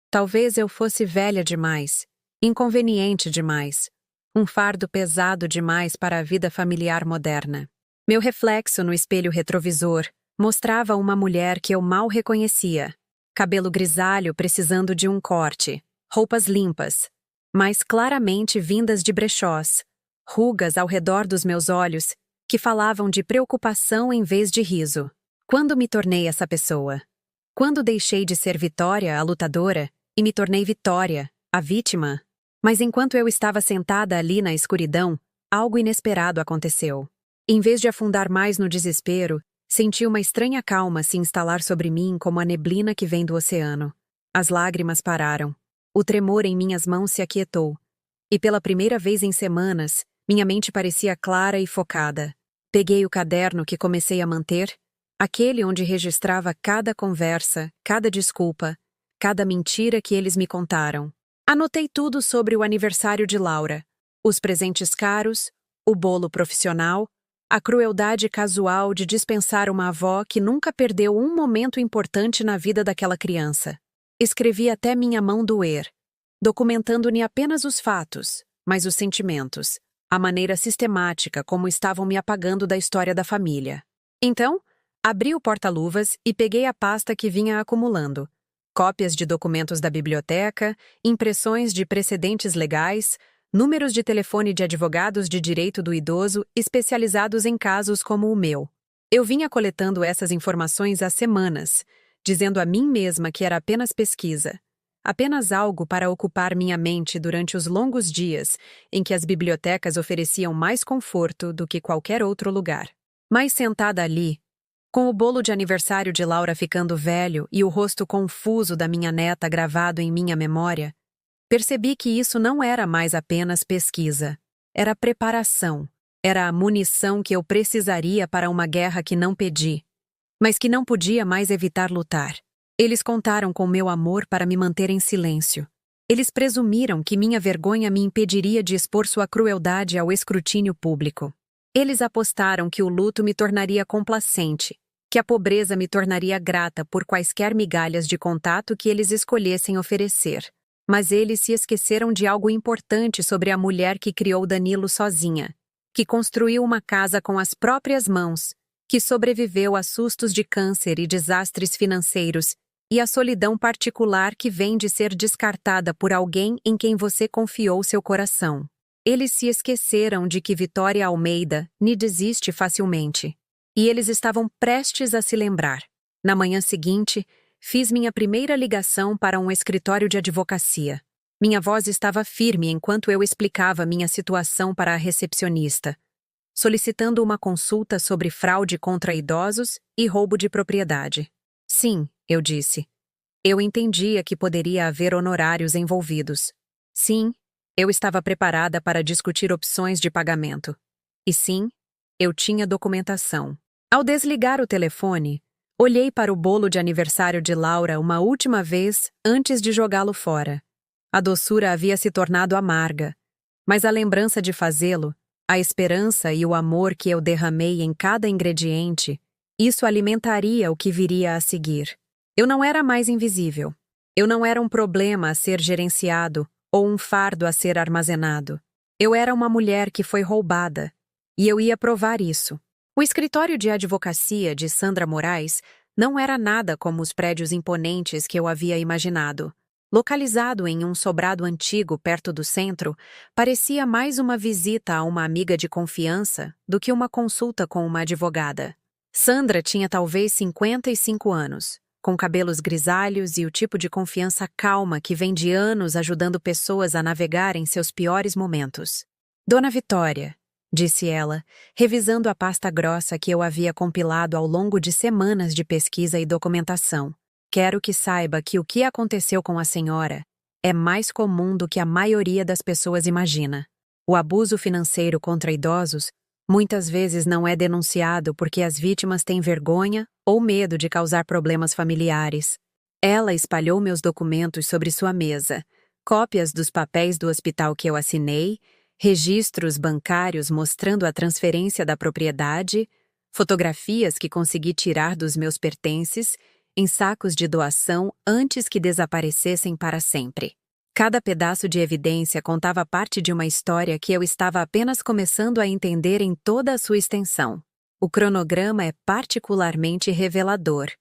Talvez eu fosse velha demais, inconveniente demais, um fardo pesado demais para a vida familiar moderna. Meu reflexo no espelho retrovisor mostrava uma mulher que eu mal reconhecia. Cabelo grisalho precisando de um corte, roupas limpas, mas claramente vindas de brechós, rugas ao redor dos meus olhos, que falavam de preocupação em vez de riso. Quando me tornei essa pessoa? Quando deixei de ser Vitória, a lutadora, e me tornei Vitória, a vítima? Mas enquanto eu estava sentada ali na escuridão, algo inesperado aconteceu. Em vez de afundar mais no desespero, senti uma estranha calma se instalar sobre mim como a neblina que vem do oceano. As lágrimas pararam. O tremor em minhas mãos se aquietou. E pela primeira vez em semanas, minha mente parecia clara e focada. Peguei o caderno que comecei a manter, aquele onde registrava cada conversa, cada desculpa, cada mentira que eles me contaram. Anotei tudo sobre o aniversário de Laura, os presentes caros, o bolo profissional, a crueldade casual de dispensar uma avó que nunca perdeu um momento importante na vida daquela criança. Escrevi até minha mão doer, documentando-me apenas os fatos, mas os sentimentos, a maneira sistemática como estavam me apagando da história da família. Então, abri o porta-luvas e peguei a pasta que vinha acumulando. Cópias de documentos da biblioteca, impressões de precedentes legais, números de telefone de advogados de direito do idoso especializados em casos como o meu. Eu vinha coletando essas informações há semanas, dizendo a mim mesma que era apenas pesquisa. apenas algo para ocupar minha mente durante os longos dias em que as bibliotecas ofereciam mais conforto do que qualquer outro lugar. Mas sentada ali, com o bolo de aniversário de Laura ficando velho e o rosto confuso da minha neta gravado em minha memória, percebi que isso não era mais apenas pesquisa. Era preparação. Era a munição que eu precisaria para uma guerra que não pedi, mas que não podia mais evitar lutar. Eles contaram com meu amor para me manter em silêncio. Eles presumiram que minha vergonha me impediria de expor sua crueldade ao escrutínio público. Eles apostaram que o luto me tornaria complacente, que a pobreza me tornaria grata por quaisquer migalhas de contato que eles escolhessem oferecer. Mas eles se esqueceram de algo importante sobre a mulher que criou Danilo sozinha, que construiu uma casa com as próprias mãos, que sobreviveu a sustos de câncer e desastres financeiros, e a solidão particular que vem de ser descartada por alguém em quem você confiou seu coração. Eles se esqueceram de que Vitória Almeida nem desiste facilmente. E eles estavam prestes a se lembrar. Na manhã seguinte, fiz minha primeira ligação para um escritório de advocacia. Minha voz estava firme enquanto eu explicava minha situação para a recepcionista, solicitando uma consulta sobre fraude contra idosos e roubo de propriedade. Sim, eu disse. Eu entendia que poderia haver honorários envolvidos. Sim, eu estava preparada para discutir opções de pagamento. E sim, eu tinha documentação. Ao desligar o telefone, olhei para o bolo de aniversário de Laura uma última vez antes de jogá-lo fora. A doçura havia se tornado amarga, mas a lembrança de fazê-lo, a esperança e o amor que eu derramei em cada ingrediente, isso alimentaria o que viria a seguir. Eu não era mais invisível. Eu não era um problema a ser gerenciado ou um fardo a ser armazenado. Eu era uma mulher que foi roubada, e eu ia provar isso. O escritório de advocacia de Sandra Moraes não era nada como os prédios imponentes que eu havia imaginado. Localizado em um sobrado antigo perto do centro, parecia mais uma visita a uma amiga de confiança do que uma consulta com uma advogada. Sandra tinha talvez 55 anos, com cabelos grisalhos e o tipo de confiança calma que vem de anos ajudando pessoas a navegar em seus piores momentos. Dona Vitória, disse ela, revisando a pasta grossa que eu havia compilado ao longo de semanas de pesquisa e documentação. Quero que saiba que o que aconteceu com a senhora é mais comum do que a maioria das pessoas imagina. O abuso financeiro contra idosos muitas vezes não é denunciado porque as vítimas têm vergonha ou medo de causar problemas familiares. Ela espalhou meus documentos sobre sua mesa, cópias dos papéis do hospital que eu assinei, registros bancários mostrando a transferência da propriedade, fotografias que consegui tirar dos meus pertences em sacos de doação antes que desaparecessem para sempre. Cada pedaço de evidência contava parte de uma história que eu estava apenas começando a entender em toda a sua extensão. O cronograma é particularmente revelador,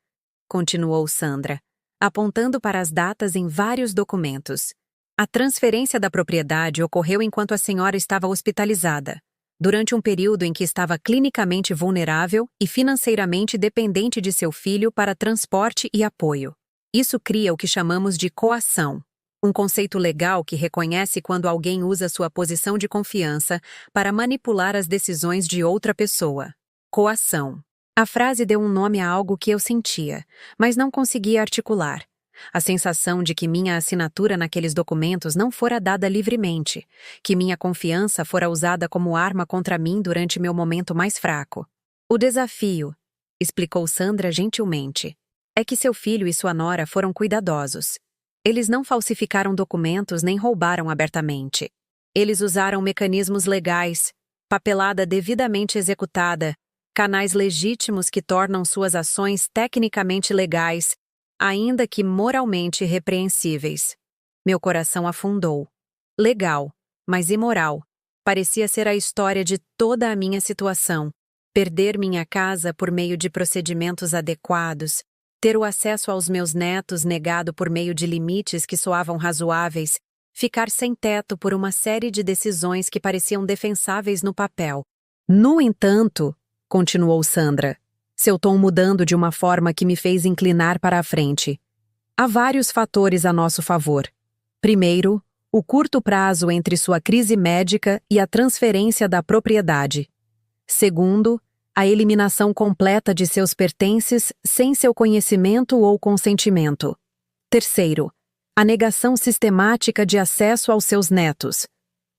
continuou Sandra, apontando para as datas em vários documentos. A transferência da propriedade ocorreu enquanto a senhora estava hospitalizada, durante um período em que estava clinicamente vulnerável e financeiramente dependente de seu filho para transporte e apoio. Isso cria o que chamamos de coação, um conceito legal que reconhece quando alguém usa sua posição de confiança para manipular as decisões de outra pessoa. Coação. A frase deu um nome a algo que eu sentia, mas não conseguia articular. A sensação de que minha assinatura naqueles documentos não fora dada livremente, que minha confiança fora usada como arma contra mim durante meu momento mais fraco. O desafio, explicou Sandra gentilmente, é que seu filho e sua nora foram cuidadosos. Eles não falsificaram documentos nem roubaram abertamente. Eles usaram mecanismos legais, papelada devidamente executada, canais legítimos que tornam suas ações tecnicamente legais, ainda que moralmente repreensíveis. Meu coração afundou. Legal, mas imoral. Parecia ser a história de toda a minha situação. Perder minha casa por meio de procedimentos adequados, ter o acesso aos meus netos negado por meio de limites que soavam razoáveis, ficar sem teto por uma série de decisões que pareciam defensáveis no papel. No entanto, continuou Sandra, seu tom mudando de uma forma que me fez inclinar para a frente. Há vários fatores a nosso favor. Primeiro, o curto prazo entre sua crise médica e a transferência da propriedade. Segundo, a eliminação completa de seus pertences sem seu conhecimento ou consentimento. Terceiro, a negação sistemática de acesso aos seus netos,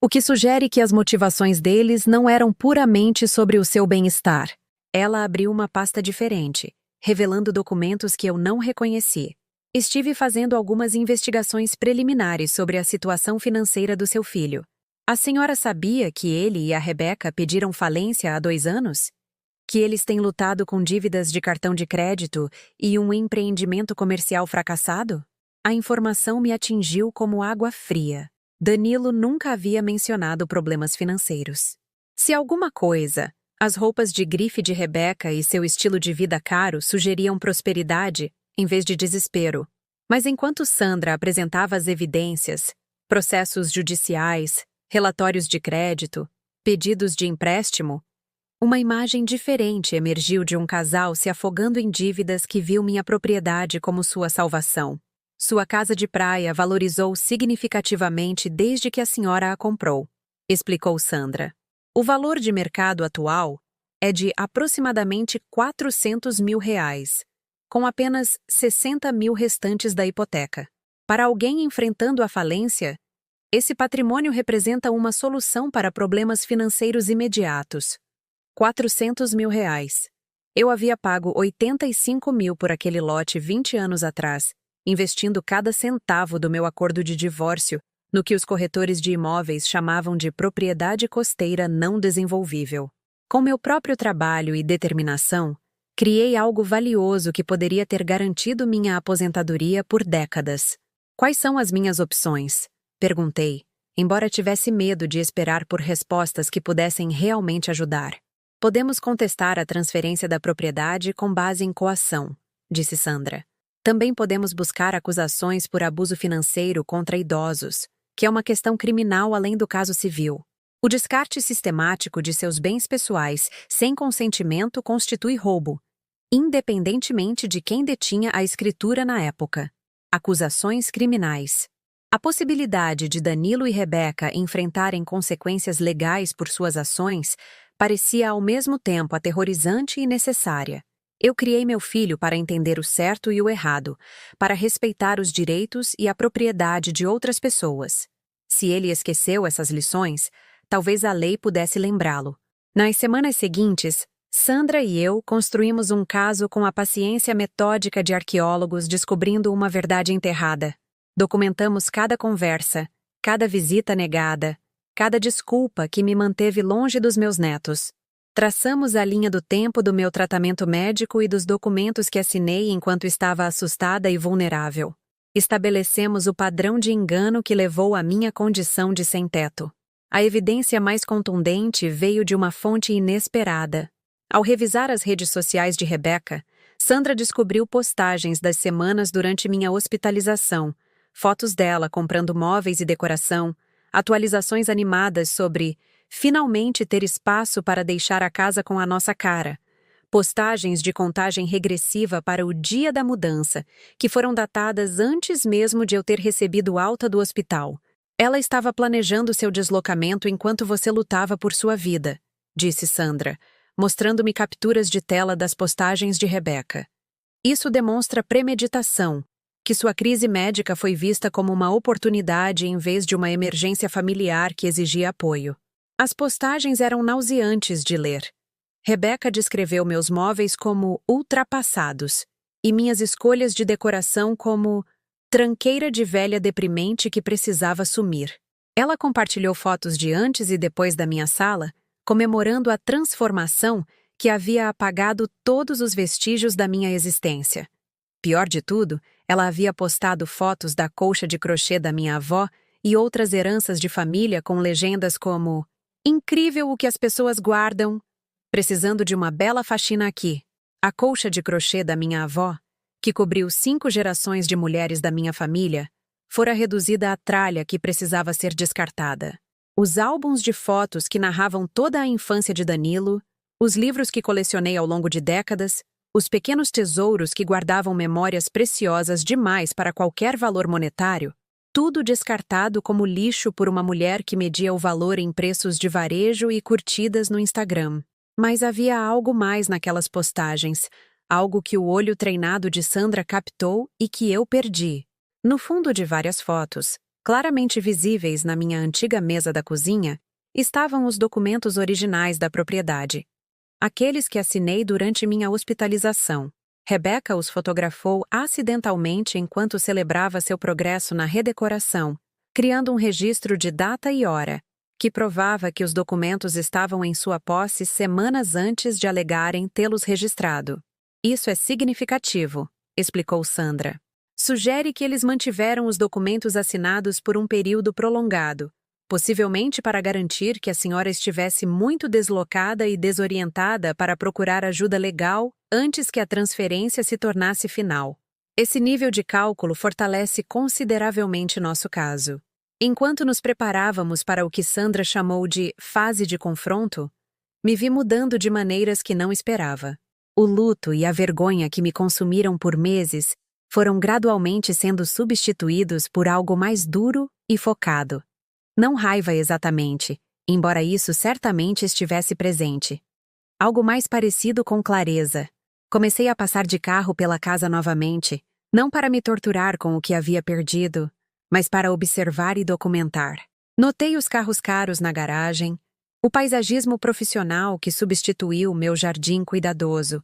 o que sugere que as motivações deles não eram puramente sobre o seu bem-estar. Ela abriu uma pasta diferente, revelando documentos que eu não reconheci. Estive fazendo algumas investigações preliminares sobre a situação financeira do seu filho. A senhora sabia que ele e a Rebeca pediram falência há 2 anos? Que eles têm lutado com dívidas de cartão de crédito e um empreendimento comercial fracassado? A informação me atingiu como água fria. Danilo nunca havia mencionado problemas financeiros. Se alguma coisa, as roupas de grife de Rebeca e seu estilo de vida caro sugeriam prosperidade, em vez de desespero. Mas enquanto Sandra apresentava as evidências, processos judiciais, relatórios de crédito, pedidos de empréstimo, uma imagem diferente emergiu de um casal se afogando em dívidas que viu minha propriedade como sua salvação. Sua casa de praia valorizou significativamente desde que a senhora a comprou, explicou Sandra. O valor de mercado atual é de aproximadamente R$ 400 mil, com apenas 60 mil restantes da hipoteca. Para alguém enfrentando a falência, esse patrimônio representa uma solução para problemas financeiros imediatos. R$ 400 mil. Eu havia pago 85 mil por aquele lote 20 anos atrás, investindo cada centavo do meu acordo de divórcio no que os corretores de imóveis chamavam de propriedade costeira não desenvolvível. Com meu próprio trabalho e determinação, criei algo valioso que poderia ter garantido minha aposentadoria por décadas. Quais são as minhas opções? Perguntei, embora tivesse medo de esperar por respostas que pudessem realmente ajudar. Podemos contestar a transferência da propriedade com base em coação, disse Sandra. Também podemos buscar acusações por abuso financeiro contra idosos, que é uma questão criminal além do caso civil. O descarte sistemático de seus bens pessoais sem consentimento constitui roubo, independentemente de quem detinha a escritura na época. Acusações criminais. A possibilidade de Danilo e Rebeca enfrentarem consequências legais por suas ações parecia ao mesmo tempo aterrorizante e necessária. Eu criei meu filho para entender o certo e o errado, para respeitar os direitos e a propriedade de outras pessoas. Se ele esqueceu essas lições, talvez a lei pudesse lembrá-lo. Nas semanas seguintes, Sandra e eu construímos um caso com a paciência metódica de arqueólogos descobrindo uma verdade enterrada. Documentamos cada conversa, cada visita negada, cada desculpa que me manteve longe dos meus netos. Traçamos a linha do tempo do meu tratamento médico e dos documentos que assinei enquanto estava assustada e vulnerável. Estabelecemos o padrão de engano que levou à minha condição de sem-teto. A evidência mais contundente veio de uma fonte inesperada. Ao revisar as redes sociais de Rebeca, Sandra descobriu postagens das semanas durante minha hospitalização, fotos dela comprando móveis e decoração, atualizações animadas sobre finalmente ter espaço para deixar a casa com a nossa cara, postagens de contagem regressiva para o dia da mudança, que foram datadas antes mesmo de eu ter recebido alta do hospital. Ela estava planejando seu deslocamento enquanto você lutava por sua vida, disse Sandra, mostrando-me capturas de tela das postagens de Rebeca. Isso demonstra premeditação, que sua crise médica foi vista como uma oportunidade em vez de uma emergência familiar que exigia apoio. As postagens eram nauseantes de ler. Rebeca descreveu meus móveis como ultrapassados e minhas escolhas de decoração como tranqueira de velha deprimente que precisava sumir. Ela compartilhou fotos de antes e depois da minha sala, comemorando a transformação que havia apagado todos os vestígios da minha existência. Pior de tudo, ela havia postado fotos da colcha de crochê da minha avó e outras heranças de família com legendas como "Incrível o que as pessoas guardam, precisando de uma bela faxina aqui". A colcha de crochê da minha avó, que cobriu 5 gerações de mulheres da minha família, fora reduzida à tralha que precisava ser descartada. Os álbuns de fotos que narravam toda a infância de Danilo, os livros que colecionei ao longo de décadas, Os pequenos tesouros que guardavam memórias preciosas demais para qualquer valor monetário, tudo descartado como lixo por uma mulher que media o valor em preços de varejo e curtidas no Instagram. Mas havia algo mais naquelas postagens, algo que o olho treinado de Sandra captou e que eu perdi. No fundo de várias fotos, claramente visíveis na minha antiga mesa da cozinha, estavam os documentos originais da propriedade. Aqueles que assinei durante minha hospitalização. Rebecca os fotografou acidentalmente enquanto celebrava seu progresso na redecoração, criando um registro de data e hora, que provava que os documentos estavam em sua posse semanas antes de alegarem tê-los registrado. Isso é significativo, explicou Sandra. Sugere que eles mantiveram os documentos assinados por um período prolongado, possivelmente para garantir que a senhora estivesse muito deslocada e desorientada para procurar ajuda legal antes que a transferência se tornasse final. Esse nível de cálculo fortalece consideravelmente nosso caso. Enquanto nos preparávamos para o que Sandra chamou de fase de confronto, me vi mudando de maneiras que não esperava. O luto e a vergonha que me consumiram por meses foram gradualmente sendo substituídos por algo mais duro e focado. Não raiva exatamente, embora isso certamente estivesse presente. Algo mais parecido com clareza. Comecei a passar de carro pela casa novamente, não para me torturar com o que havia perdido, mas para observar e documentar. Notei os carros caros na garagem, o paisagismo profissional que substituiu meu jardim cuidadoso,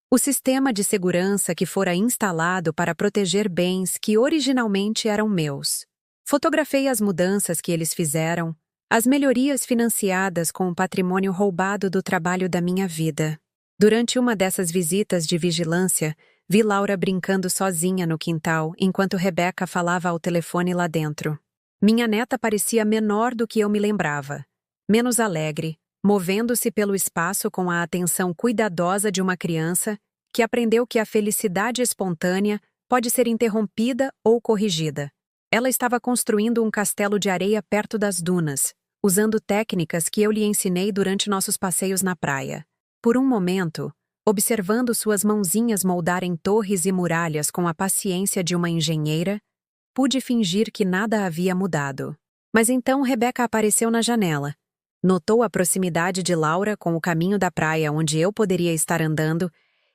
o sistema de segurança que fora instalado para proteger bens que originalmente eram meus. Fotografei as mudanças que eles fizeram, as melhorias financiadas com o patrimônio roubado do trabalho da minha vida. Durante uma dessas visitas de vigilância, vi Laura brincando sozinha no quintal, enquanto Rebecca falava ao telefone lá dentro. Minha neta parecia menor do que eu me lembrava, menos alegre, movendo-se pelo espaço com a atenção cuidadosa de uma criança que aprendeu que a felicidade espontânea pode ser interrompida ou corrigida. Ela estava construindo um castelo de areia perto das dunas, usando técnicas que eu lhe ensinei durante nossos passeios na praia. Por um momento, observando suas mãozinhas moldarem torres e muralhas com a paciência de uma engenheira, pude fingir que nada havia mudado. Mas então Rebecca apareceu na janela. Notou a proximidade de Laura com o caminho da praia onde eu poderia estar andando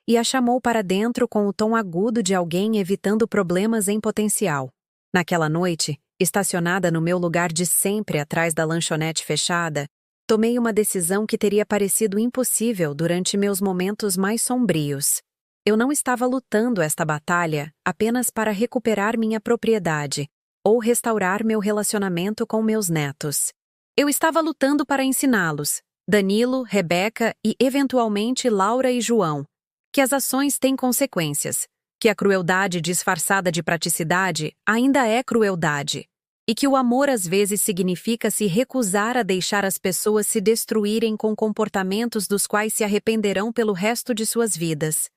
e a chamou para dentro com o tom agudo de alguém evitando problemas em potencial. Naquela noite, estacionada no meu lugar de sempre atrás da lanchonete fechada, tomei uma decisão que teria parecido impossível durante meus momentos mais sombrios. Eu não estava lutando esta batalha apenas para recuperar minha propriedade ou restaurar meu relacionamento com meus netos. Eu estava lutando para ensiná-los, Danilo, Rebecca e, eventualmente, Laura e João, que as ações têm consequências, que a crueldade disfarçada de praticidade ainda é crueldade, e que o amor às vezes significa se recusar a deixar as pessoas se destruírem com comportamentos dos quais se arrependerão pelo resto de suas vidas.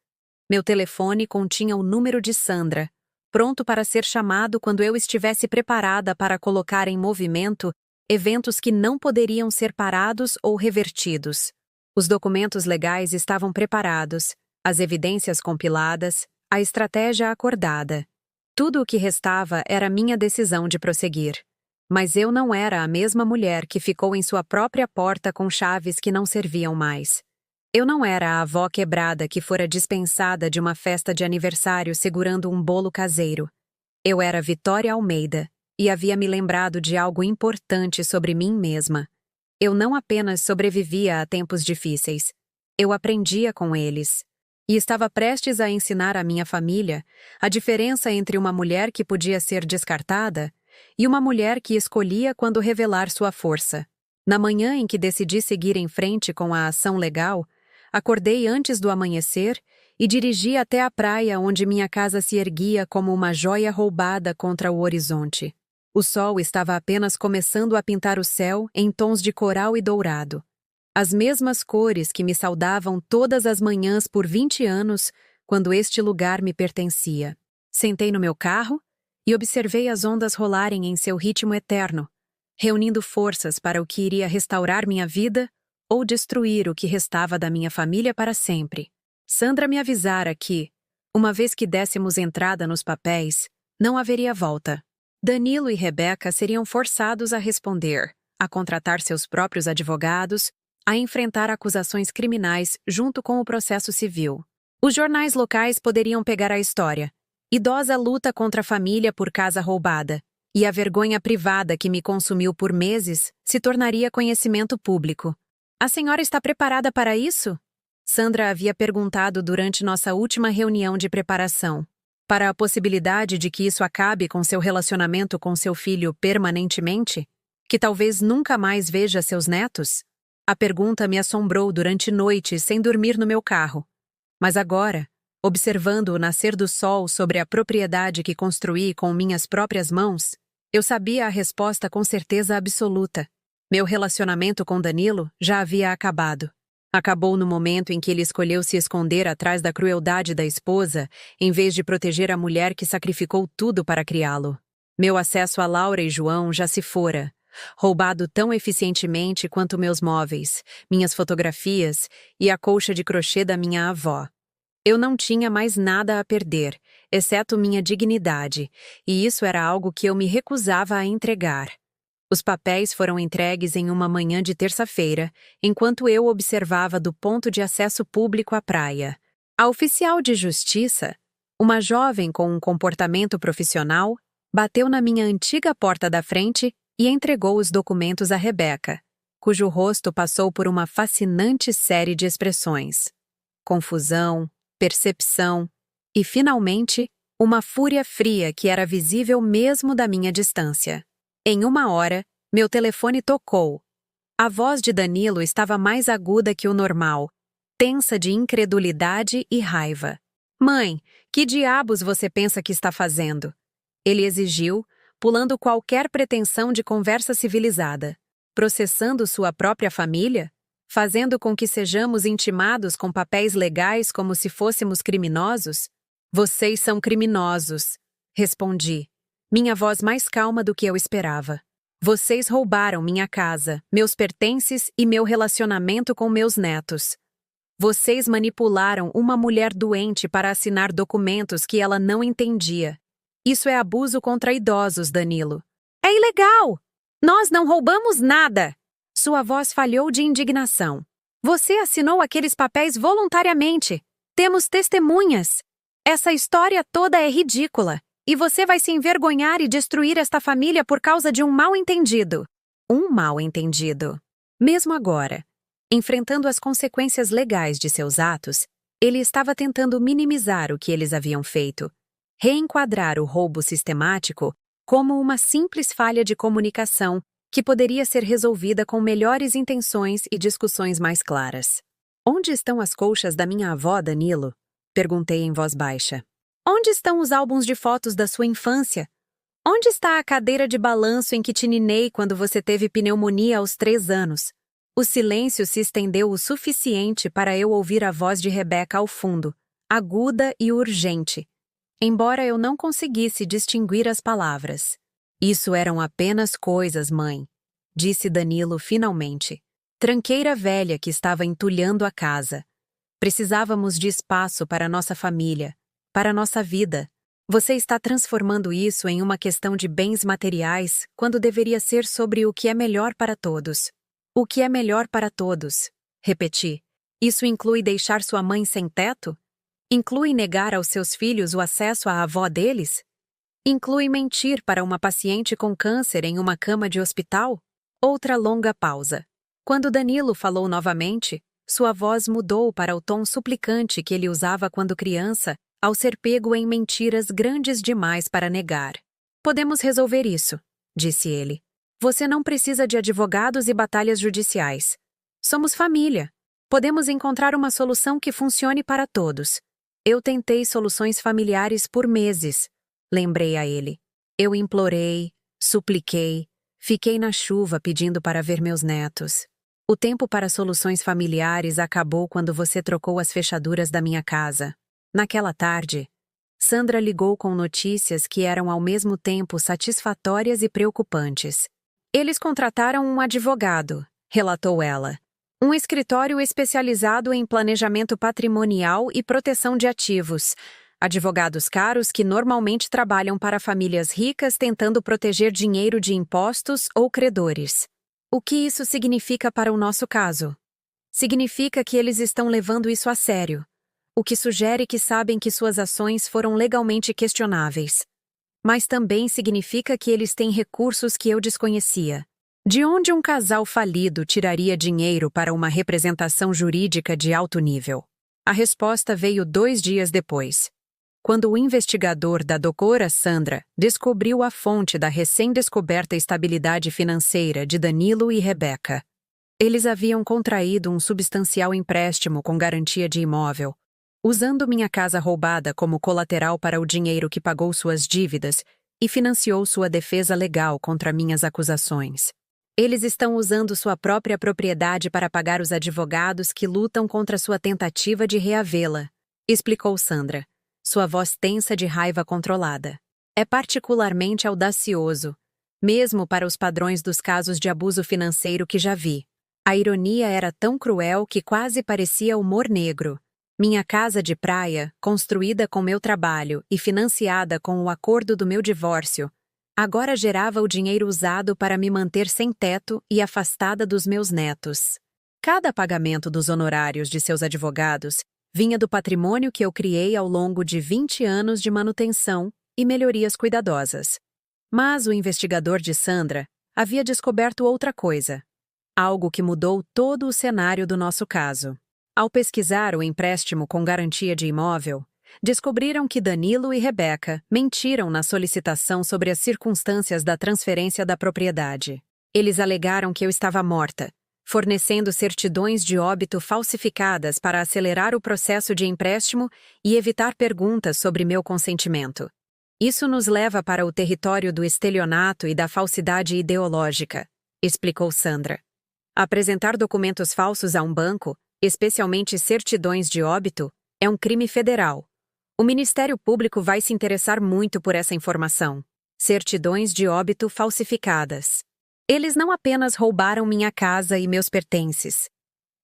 Meu telefone continha o número de Sandra, pronto para ser chamado quando eu estivesse preparada para colocar em movimento eventos que não poderiam ser parados ou revertidos. Os documentos legais estavam preparados, as evidências compiladas, a estratégia acordada. Tudo o que restava era minha decisão de prosseguir. Mas eu não era a mesma mulher que ficou em sua própria porta com chaves que não serviam mais. Eu não era a avó quebrada que fora dispensada de uma festa de aniversário segurando um bolo caseiro. Eu era Vitória Almeida e havia me lembrado de algo importante sobre mim mesma. Eu não apenas sobrevivia a tempos difíceis, eu aprendia com eles. E estava prestes a ensinar à minha família a diferença entre uma mulher que podia ser descartada e uma mulher que escolhia quando revelar sua força. Na manhã em que decidi seguir em frente com a ação legal, acordei antes do amanhecer e dirigi até a praia onde minha casa se erguia como uma joia roubada contra o horizonte. O sol estava apenas começando a pintar o céu em tons de coral e dourado. As mesmas cores que me saudavam todas as manhãs por 20 anos, quando este lugar me pertencia. Sentei no meu carro e observei as ondas rolarem em seu ritmo eterno, reunindo forças para o que iria restaurar minha vida ou destruir o que restava da minha família para sempre. Sandra me avisara que, uma vez que dessemos entrada nos papéis, não haveria volta. Danilo e Rebeca seriam forçados a responder, a contratar seus próprios advogados, a enfrentar acusações criminais junto com o processo civil. Os jornais locais poderiam pegar a história. Idosa luta contra a família por casa roubada. E a vergonha privada que me consumiu por meses se tornaria conhecimento público. A senhora está preparada para isso? Sandra havia perguntado durante nossa última reunião de preparação. Para a possibilidade de que isso acabe com seu relacionamento com seu filho permanentemente? Que talvez nunca mais veja seus netos? A pergunta me assombrou durante noites sem dormir no meu carro. Mas agora, observando o nascer do sol sobre a propriedade que construí com minhas próprias mãos, eu sabia a resposta com certeza absoluta. Meu relacionamento com Danilo já havia acabado. Acabou no momento em que ele escolheu se esconder atrás da crueldade da esposa, em vez de proteger a mulher que sacrificou tudo para criá-lo. Meu acesso a Laura e João já se fora, roubado tão eficientemente quanto meus móveis, minhas fotografias e a colcha de crochê da minha avó. Eu não tinha mais nada a perder, exceto minha dignidade, e isso era algo que eu me recusava a entregar. Os papéis foram entregues em uma manhã de terça-feira, enquanto eu observava do ponto de acesso público à praia. A oficial de justiça, uma jovem com um comportamento profissional, bateu na minha antiga porta da frente e entregou os documentos a Rebeca, cujo rosto passou por uma fascinante série de expressões. Confusão, percepção e, finalmente, uma fúria fria que era visível mesmo da minha distância. Em uma hora, meu telefone tocou. A voz de Danilo estava mais aguda que o normal, tensa de incredulidade e raiva. Mãe, que diabos você pensa que está fazendo? Ele exigiu, pulando qualquer pretensão de conversa civilizada. Processando sua própria família? Fazendo com que sejamos intimados com papéis legais como se fôssemos criminosos? Vocês são criminosos, respondi, minha voz mais calma do que eu esperava. Vocês roubaram minha casa, meus pertences e meu relacionamento com meus netos. Vocês manipularam uma mulher doente para assinar documentos que ela não entendia. Isso é abuso contra idosos, Danilo. É ilegal! Nós não roubamos nada! Sua voz falhou de indignação. Você assinou aqueles papéis voluntariamente. Temos testemunhas. Essa história toda é ridícula. E você vai se envergonhar e destruir esta família por causa de um mal-entendido. Um mal-entendido. Mesmo agora, enfrentando as consequências legais de seus atos, ele estava tentando minimizar o que eles haviam feito, reenquadrar o roubo sistemático como uma simples falha de comunicação que poderia ser resolvida com melhores intenções e discussões mais claras. Onde estão as colchas da minha avó, Danilo? Perguntei em voz baixa. Onde estão os álbuns de fotos da sua infância? Onde está a cadeira de balanço em que te ninei quando você teve pneumonia aos 3 anos? O silêncio se estendeu o suficiente para eu ouvir a voz de Rebeca ao fundo, aguda e urgente, embora eu não conseguisse distinguir as palavras. Isso eram apenas coisas, mãe, disse Danilo finalmente. Tranqueira velha que estava entulhando a casa. Precisávamos de espaço para nossa família. Para nossa vida. Você está transformando isso em uma questão de bens materiais quando deveria ser sobre o que é melhor para todos. O que é melhor para todos? Repeti. Isso inclui deixar sua mãe sem teto? Inclui negar aos seus filhos o acesso à avó deles? Inclui mentir para uma paciente com câncer em uma cama de hospital? Outra longa pausa. Quando Danilo falou novamente, sua voz mudou para o tom suplicante que ele usava quando criança, ao ser pego em mentiras grandes demais para negar. Podemos resolver isso, disse ele. Você não precisa de advogados e batalhas judiciais. Somos família. Podemos encontrar uma solução que funcione para todos. Eu tentei soluções familiares por meses, lembrei a ele. Eu implorei, supliquei, fiquei na chuva pedindo para ver meus netos. O tempo para soluções familiares acabou quando você trocou as fechaduras da minha casa. Naquela tarde, Sandra ligou com notícias que eram ao mesmo tempo satisfatórias e preocupantes. Eles contrataram um advogado, relatou ela. Um escritório especializado em planejamento patrimonial e proteção de ativos. Advogados caros que normalmente trabalham para famílias ricas tentando proteger dinheiro de impostos ou credores. O que isso significa para o nosso caso? Significa que eles estão levando isso a sério, o que sugere que sabem que suas ações foram legalmente questionáveis. Mas também significa que eles têm recursos que eu desconhecia. De onde um casal falido tiraria dinheiro para uma representação jurídica de alto nível? A resposta veio 2 dias depois, quando o investigador da doutora Sandra descobriu a fonte da recém-descoberta estabilidade financeira de Danilo e Rebeca. Eles haviam contraído um substancial empréstimo com garantia de imóvel, usando minha casa roubada como colateral para o dinheiro que pagou suas dívidas e financiou sua defesa legal contra minhas acusações. Eles estão usando sua própria propriedade para pagar os advogados que lutam contra sua tentativa de reavê-la, explicou Sandra, sua voz tensa de raiva controlada. É particularmente audacioso, mesmo para os padrões dos casos de abuso financeiro que já vi. A ironia era tão cruel que quase parecia humor negro. Minha casa de praia, construída com meu trabalho e financiada com o acordo do meu divórcio, agora gerava o dinheiro usado para me manter sem teto e afastada dos meus netos. Cada pagamento dos honorários de seus advogados vinha do patrimônio que eu criei ao longo de 20 anos de manutenção e melhorias cuidadosas. Mas o investigador de Sandra havia descoberto outra coisa, algo que mudou todo o cenário do nosso caso. Ao pesquisar o empréstimo com garantia de imóvel, descobriram que Danilo e Rebeca mentiram na solicitação sobre as circunstâncias da transferência da propriedade. Eles alegaram que eu estava morta, fornecendo certidões de óbito falsificadas para acelerar o processo de empréstimo e evitar perguntas sobre meu consentimento. Isso nos leva para o território do estelionato e da falsidade ideológica, explicou Sandra. Apresentar documentos falsos a um banco, especialmente certidões de óbito, é um crime federal. O Ministério Público vai se interessar muito por essa informação. Certidões de óbito falsificadas. Eles não apenas roubaram minha casa e meus pertences.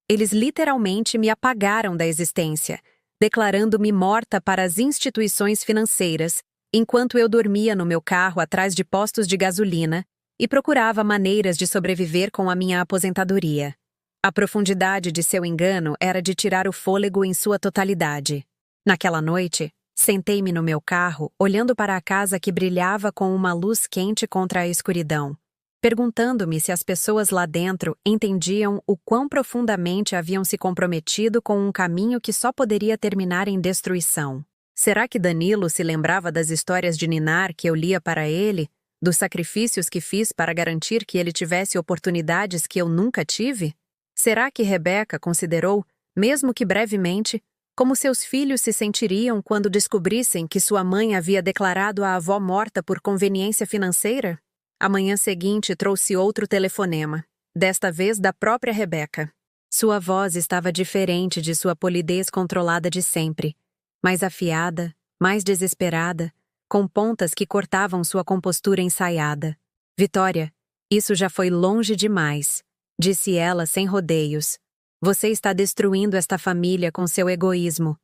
Eles literalmente me apagaram da existência, declarando-me morta para as instituições financeiras, enquanto eu dormia no meu carro atrás de postos de gasolina e procurava maneiras de sobreviver com a minha aposentadoria. A profundidade de seu engano era de tirar o fôlego em sua totalidade. Naquela noite, sentei-me no meu carro, olhando para a casa que brilhava com uma luz quente contra a escuridão, perguntando-me se as pessoas lá dentro entendiam o quão profundamente haviam se comprometido com um caminho que só poderia terminar em destruição. Será que Danilo se lembrava das histórias de ninar que eu lia para ele, dos sacrifícios que fiz para garantir que ele tivesse oportunidades que eu nunca tive? Será que Rebeca considerou, mesmo que brevemente, como seus filhos se sentiriam quando descobrissem que sua mãe havia declarado a avó morta por conveniência financeira? A manhã seguinte trouxe outro telefonema, desta vez da própria Rebeca. Sua voz estava diferente de sua polidez controlada de sempre, mais afiada, mais desesperada, com pontas que cortavam sua compostura ensaiada. Vitória, isso já foi longe demais, disse ela sem rodeios. Você está destruindo esta família com seu egoísmo.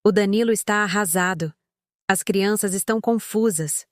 O Danilo está arrasado. As crianças estão confusas.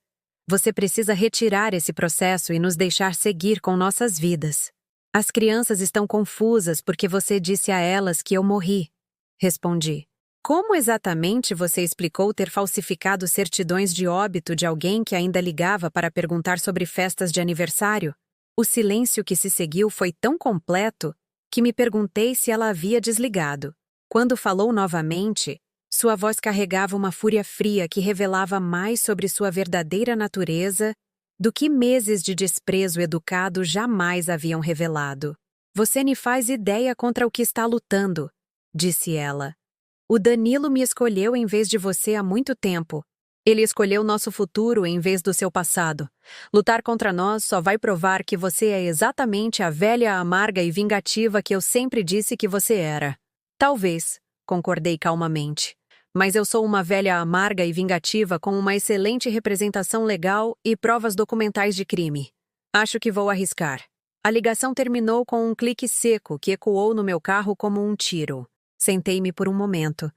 Você precisa retirar esse processo e nos deixar seguir com nossas vidas. As crianças estão confusas porque você disse a elas que eu morri. Respondi. Como exatamente você explicou ter falsificado certidões de óbito de alguém que ainda ligava para perguntar sobre festas de aniversário? O silêncio que se seguiu foi tão completo que me perguntei se ela havia desligado. Quando falou novamente, sua voz carregava uma fúria fria que revelava mais sobre sua verdadeira natureza do que meses de desprezo educado jamais haviam revelado. Você nem faz ideia contra o que está lutando, disse ela. O Danilo me escolheu em vez de você há muito tempo. Ele escolheu nosso futuro em vez do seu passado. Lutar contra nós só vai provar que você é exatamente a velha amarga e vingativa que eu sempre disse que você era. Talvez, concordei calmamente. Mas eu sou uma velha amarga e vingativa com uma excelente representação legal e provas documentais de crime. Acho que vou arriscar. A ligação terminou com um clique seco que ecoou no meu carro como um tiro. Sentei-me por um momento,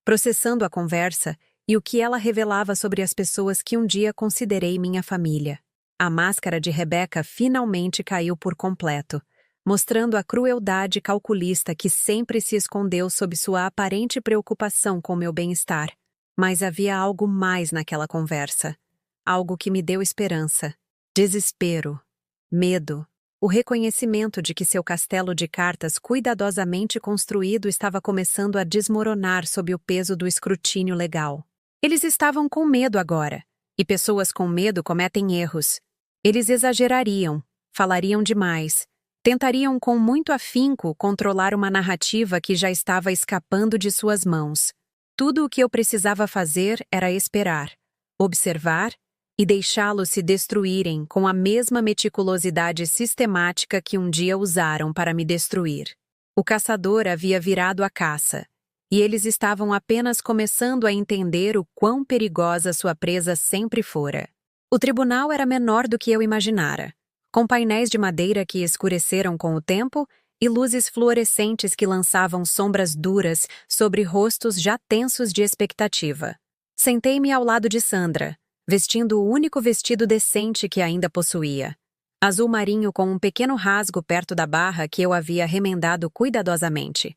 processando a conversa e o que ela revelava sobre as pessoas que um dia considerei minha família. A máscara de Rebecca finalmente caiu por completo, mostrando a crueldade calculista que sempre se escondeu sob sua aparente preocupação com meu bem-estar. Mas havia algo mais naquela conversa. Algo que me deu esperança. Desespero. Medo. O reconhecimento de que seu castelo de cartas cuidadosamente construído estava começando a desmoronar sob o peso do escrutínio legal. Eles estavam com medo agora, e pessoas com medo cometem erros. Eles exagerariam, falariam demais, tentariam com muito afinco controlar uma narrativa que já estava escapando de suas mãos. Tudo o que eu precisava fazer era esperar, observar e deixá-los se destruírem com a mesma meticulosidade sistemática que um dia usaram para me destruir. O caçador havia virado a caça, e eles estavam apenas começando a entender o quão perigosa sua presa sempre fora. O tribunal era menor do que eu imaginara, com painéis de madeira que escureceram com o tempo e luzes fluorescentes que lançavam sombras duras sobre rostos já tensos de expectativa. Sentei-me ao lado de Sandra, vestindo o único vestido decente que ainda possuía. Azul marinho com um pequeno rasgo perto da barra que eu havia remendado cuidadosamente.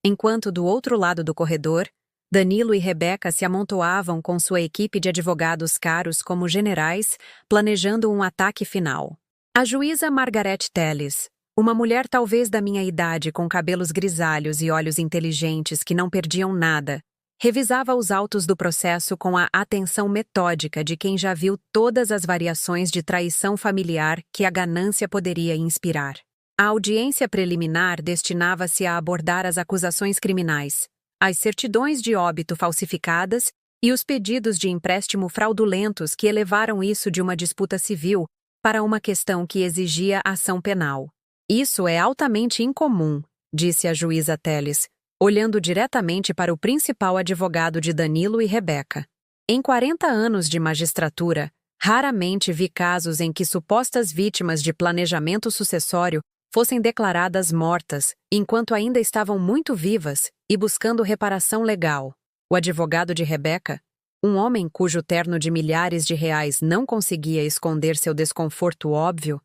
Enquanto do outro lado do corredor, Danilo e Rebecca se amontoavam com sua equipe de advogados caros como generais, planejando um ataque final. A juíza Margaret Telles, uma mulher talvez da minha idade com cabelos grisalhos e olhos inteligentes que não perdiam nada, revisava os autos do processo com a atenção metódica de quem já viu todas as variações de traição familiar que a ganância poderia inspirar. A audiência preliminar destinava-se a abordar as acusações criminais, as certidões de óbito falsificadas e os pedidos de empréstimo fraudulentos que elevaram isso de uma disputa civil para uma questão que exigia ação penal. Isso é altamente incomum, disse a juíza Telles, olhando diretamente para o principal advogado de Danilo e Rebecca. Em 40 anos de magistratura, raramente vi casos em que supostas vítimas de planejamento sucessório fossem declaradas mortas, enquanto ainda estavam muito vivas e buscando reparação legal. O advogado de Rebecca, um homem cujo terno de milhares de reais não conseguia esconder seu desconforto óbvio,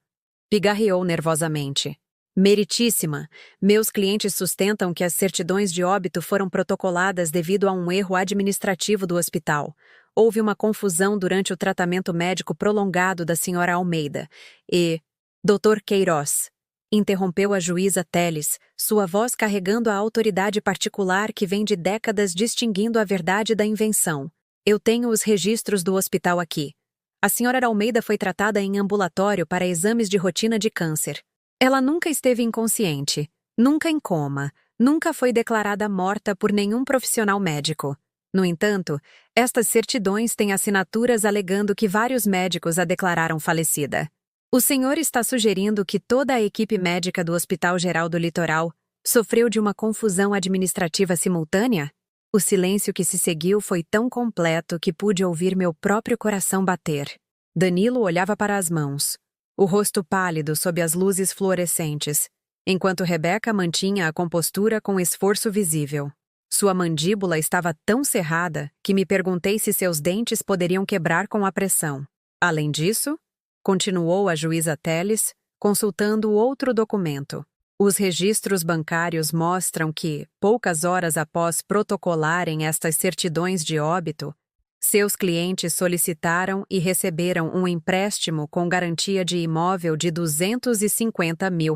pigarreou nervosamente. Meritíssima, meus clientes sustentam que as certidões de óbito foram protocoladas devido a um erro administrativo do hospital. Houve uma confusão durante o tratamento médico prolongado da senhora Almeida e... Dr. Queiroz, interrompeu a juíza Telles, sua voz carregando a autoridade particular que vem de décadas distinguindo a verdade da invenção. Eu tenho os registros do hospital aqui. A senhora Almeida foi tratada em ambulatório para exames de rotina de câncer. Ela nunca esteve inconsciente, nunca em coma, nunca foi declarada morta por nenhum profissional médico. No entanto, estas certidões têm assinaturas alegando que vários médicos a declararam falecida. O senhor está sugerindo que toda a equipe médica do Hospital Geral do Litoral sofreu de uma confusão administrativa simultânea? O silêncio que se seguiu foi tão completo que pude ouvir meu próprio coração bater. Danilo olhava para as mãos, o rosto pálido sob as luzes fluorescentes, enquanto Rebecca mantinha a compostura com esforço visível. Sua mandíbula estava tão cerrada que me perguntei se seus dentes poderiam quebrar com a pressão. Além disso, continuou a juíza Telles, consultando outro documento. Os registros bancários mostram que, poucas horas após protocolarem estas certidões de óbito, seus clientes solicitaram e receberam um empréstimo com garantia de imóvel de R$250 mil.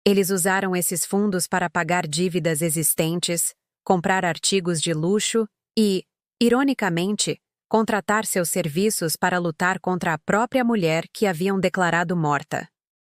Eles usaram esses fundos para pagar dívidas existentes, comprar artigos de luxo e, ironicamente, contratar seus serviços para lutar contra a própria mulher que haviam declarado morta.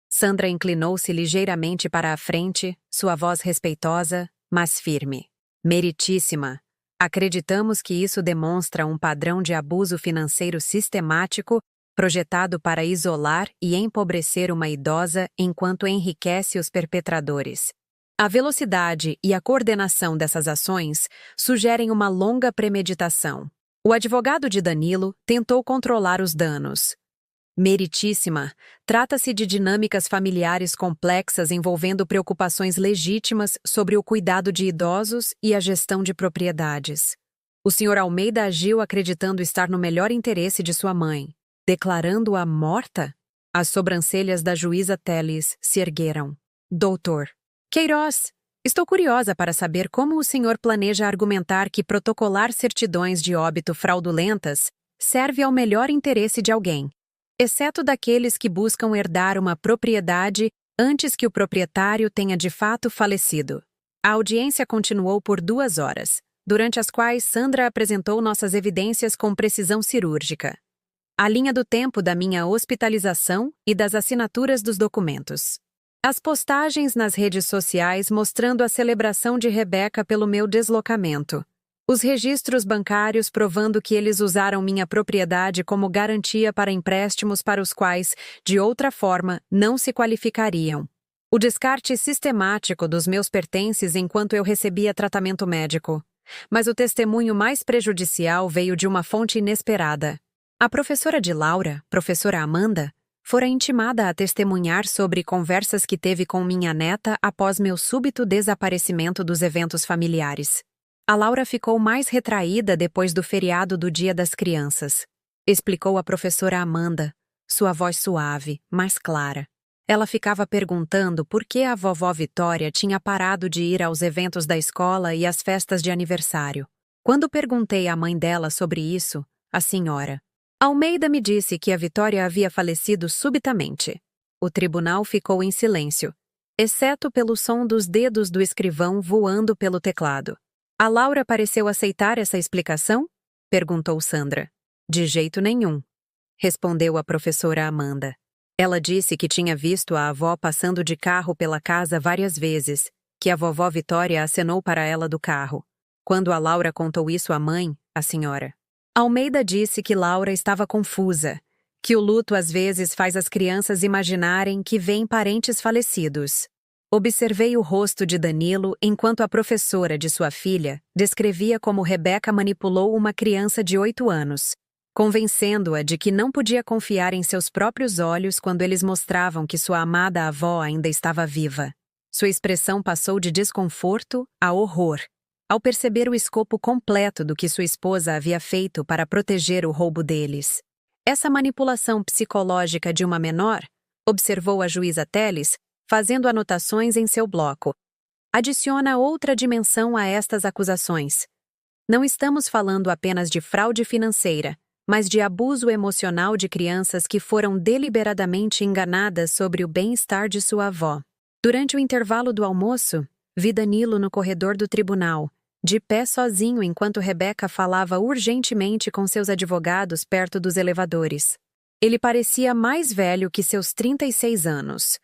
Sandra inclinou-se ligeiramente para a frente, sua voz respeitosa, mas firme. Meritíssima, acreditamos que isso demonstra um padrão de abuso financeiro sistemático projetado para isolar e empobrecer uma idosa enquanto enriquece os perpetradores. A velocidade e a coordenação dessas ações sugerem uma longa premeditação. O advogado de Danilo tentou controlar os danos. Meritíssima, trata-se de dinâmicas familiares complexas envolvendo preocupações legítimas sobre o cuidado de idosos e a gestão de propriedades. O Sr. Almeida agiu acreditando estar no melhor interesse de sua mãe, declarando-a morta? As sobrancelhas da juíza Teles se ergueram. Doutor Queiroz, estou curiosa para saber como o senhor planeja argumentar que protocolar certidões de óbito fraudulentas serve ao melhor interesse de alguém, exceto daqueles que buscam herdar uma propriedade antes que o proprietário tenha de fato falecido. A audiência continuou por 2 horas, durante as quais Sandra apresentou nossas evidências com precisão cirúrgica. A linha do tempo da minha hospitalização e das assinaturas dos documentos. As postagens nas redes sociais mostrando a celebração de Rebeca pelo meu deslocamento. Os registros bancários provando que eles usaram minha propriedade como garantia para empréstimos para os quais, de outra forma, não se qualificariam. O descarte sistemático dos meus pertences enquanto eu recebia tratamento médico. Mas o testemunho mais prejudicial veio de uma fonte inesperada. A professora de Laura, professora Amanda, fora intimada a testemunhar sobre conversas que teve com minha neta após meu súbito desaparecimento dos eventos familiares. A Laura ficou mais retraída depois do feriado do Dia das Crianças, explicou a professora Amanda, sua voz suave, mais clara. Ela ficava perguntando por que a vovó Vitória tinha parado de ir aos eventos da escola e às festas de aniversário. Quando perguntei à mãe dela sobre isso, a senhora Almeida me disse que a Vitória havia falecido subitamente. O tribunal ficou em silêncio, exceto pelo som dos dedos do escrivão voando pelo teclado. A Laura pareceu aceitar essa explicação? Perguntou Sandra. De jeito nenhum, respondeu a professora Amanda. Ela disse que tinha visto a avó passando de carro pela casa várias vezes, que a vovó Vitória acenou para ela do carro. Quando a Laura contou isso à mãe, a senhora Almeida disse que Laura estava confusa, que o luto às vezes faz as crianças imaginarem que veem parentes falecidos. Observei o rosto de Danilo enquanto a professora de sua filha descrevia como Rebeca manipulou uma criança de 8 anos, convencendo-a de que não podia confiar em seus próprios olhos quando eles mostravam que sua amada avó ainda estava viva. Sua expressão passou de desconforto a horror, ao perceber o escopo completo do que sua esposa havia feito para proteger o roubo deles. Essa manipulação psicológica de uma menor, observou a juíza Teles, fazendo anotações em seu bloco, adiciona outra dimensão a estas acusações. Não estamos falando apenas de fraude financeira, mas de abuso emocional de crianças que foram deliberadamente enganadas sobre o bem-estar de sua avó. Durante o intervalo do almoço, vi Danilo no corredor do tribunal, de pé sozinho enquanto Rebeca falava urgentemente com seus advogados perto dos elevadores. Ele parecia mais velho que seus 36 anos.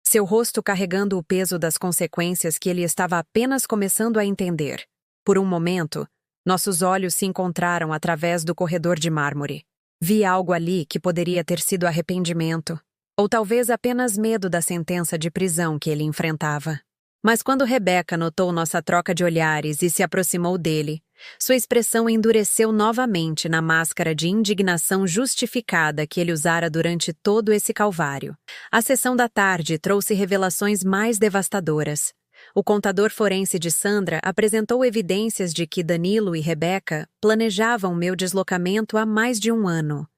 Seu rosto carregando o peso das consequências que ele estava apenas começando a entender. Por um momento, nossos olhos se encontraram através do corredor de mármore. Vi algo ali que poderia ter sido arrependimento, ou talvez apenas medo da sentença de prisão que ele enfrentava. Mas quando Rebeca notou nossa troca de olhares e se aproximou dele, sua expressão endureceu novamente na máscara de indignação justificada que ele usara durante todo esse calvário. A sessão da tarde trouxe revelações mais devastadoras. O contador forense de Sandra apresentou evidências de que Danilo e Rebeca planejavam meu deslocamento há mais de 1 ano.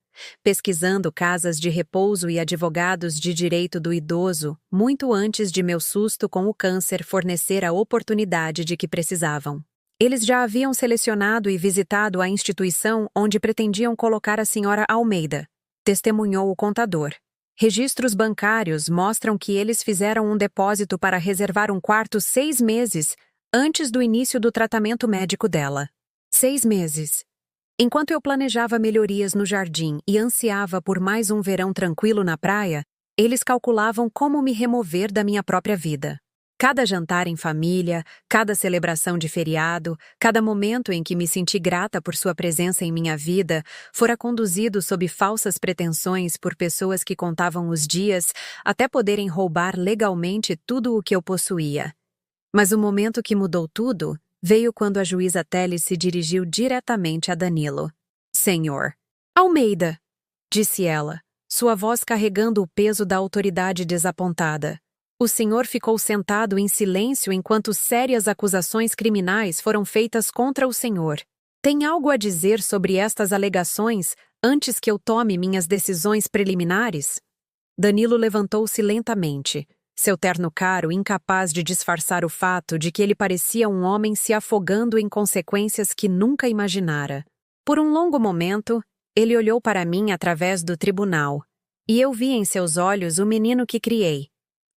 Pesquisando casas de repouso e advogados de direito do idoso, muito antes de meu susto com o câncer fornecer a oportunidade de que precisavam. Eles já haviam selecionado e visitado a instituição onde pretendiam colocar a senhora Almeida, testemunhou o contador. Registros bancários mostram que eles fizeram um depósito para reservar um quarto 6 meses antes do início do tratamento médico dela. 6 meses. Enquanto eu planejava melhorias no jardim e ansiava por mais um verão tranquilo na praia, eles calculavam como me remover da minha própria vida. Cada jantar em família, cada celebração de feriado, cada momento em que me senti grata por sua presença em minha vida, fora conduzido sob falsas pretensões por pessoas que contavam os dias até poderem roubar legalmente tudo o que eu possuía. Mas o momento que mudou tudo veio quando a juíza Teles se dirigiu diretamente a Danilo. Senhor Almeida, disse ela, sua voz carregando o peso da autoridade desapontada. O senhor ficou sentado em silêncio enquanto sérias acusações criminais foram feitas contra o senhor. Tem algo a dizer sobre estas alegações antes que eu tome minhas decisões preliminares? Danilo levantou-se lentamente, seu terno caro incapaz de disfarçar o fato de que ele parecia um homem se afogando em consequências que nunca imaginara. Por um longo momento, ele olhou para mim através do tribunal, e eu vi em seus olhos o menino que criei.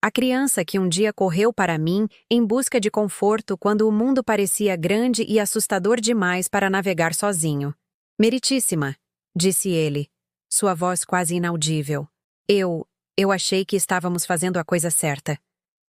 A criança que um dia correu para mim em busca de conforto quando o mundo parecia grande e assustador demais para navegar sozinho. Meritíssima, disse ele, sua voz quase inaudível. Eu achei que estávamos fazendo a coisa certa.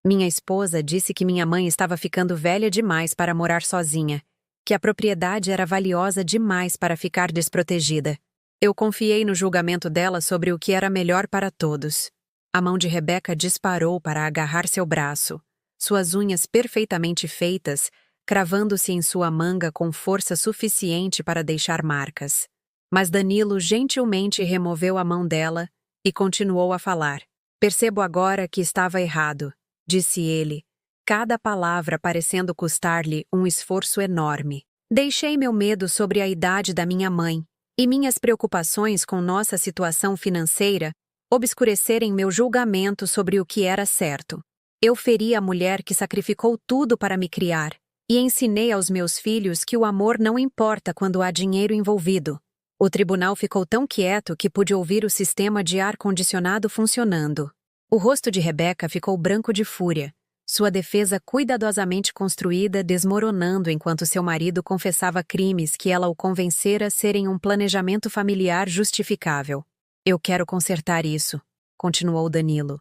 Minha esposa disse que minha mãe estava ficando velha demais para morar sozinha, que a propriedade era valiosa demais para ficar desprotegida. Eu confiei no julgamento dela sobre o que era melhor para todos. A mão de Rebeca disparou para agarrar seu braço, suas unhas perfeitamente feitas, cravando-se em sua manga com força suficiente para deixar marcas. Mas Danilo gentilmente removeu a mão dela e continuou a falar. Percebo agora que estava errado, disse ele, cada palavra parecendo custar-lhe um esforço enorme. Deixei meu medo sobre a idade da minha mãe e minhas preocupações com nossa situação financeira obscurecerem meu julgamento sobre o que era certo. Eu feri a mulher que sacrificou tudo para me criar e ensinei aos meus filhos que o amor não importa quando há dinheiro envolvido. O tribunal ficou tão quieto que pude ouvir o sistema de ar-condicionado funcionando. O rosto de Rebeca ficou branco de fúria, sua defesa cuidadosamente construída desmoronando enquanto seu marido confessava crimes que ela o convencera serem um planejamento familiar justificável. Eu quero consertar isso, continuou Danilo,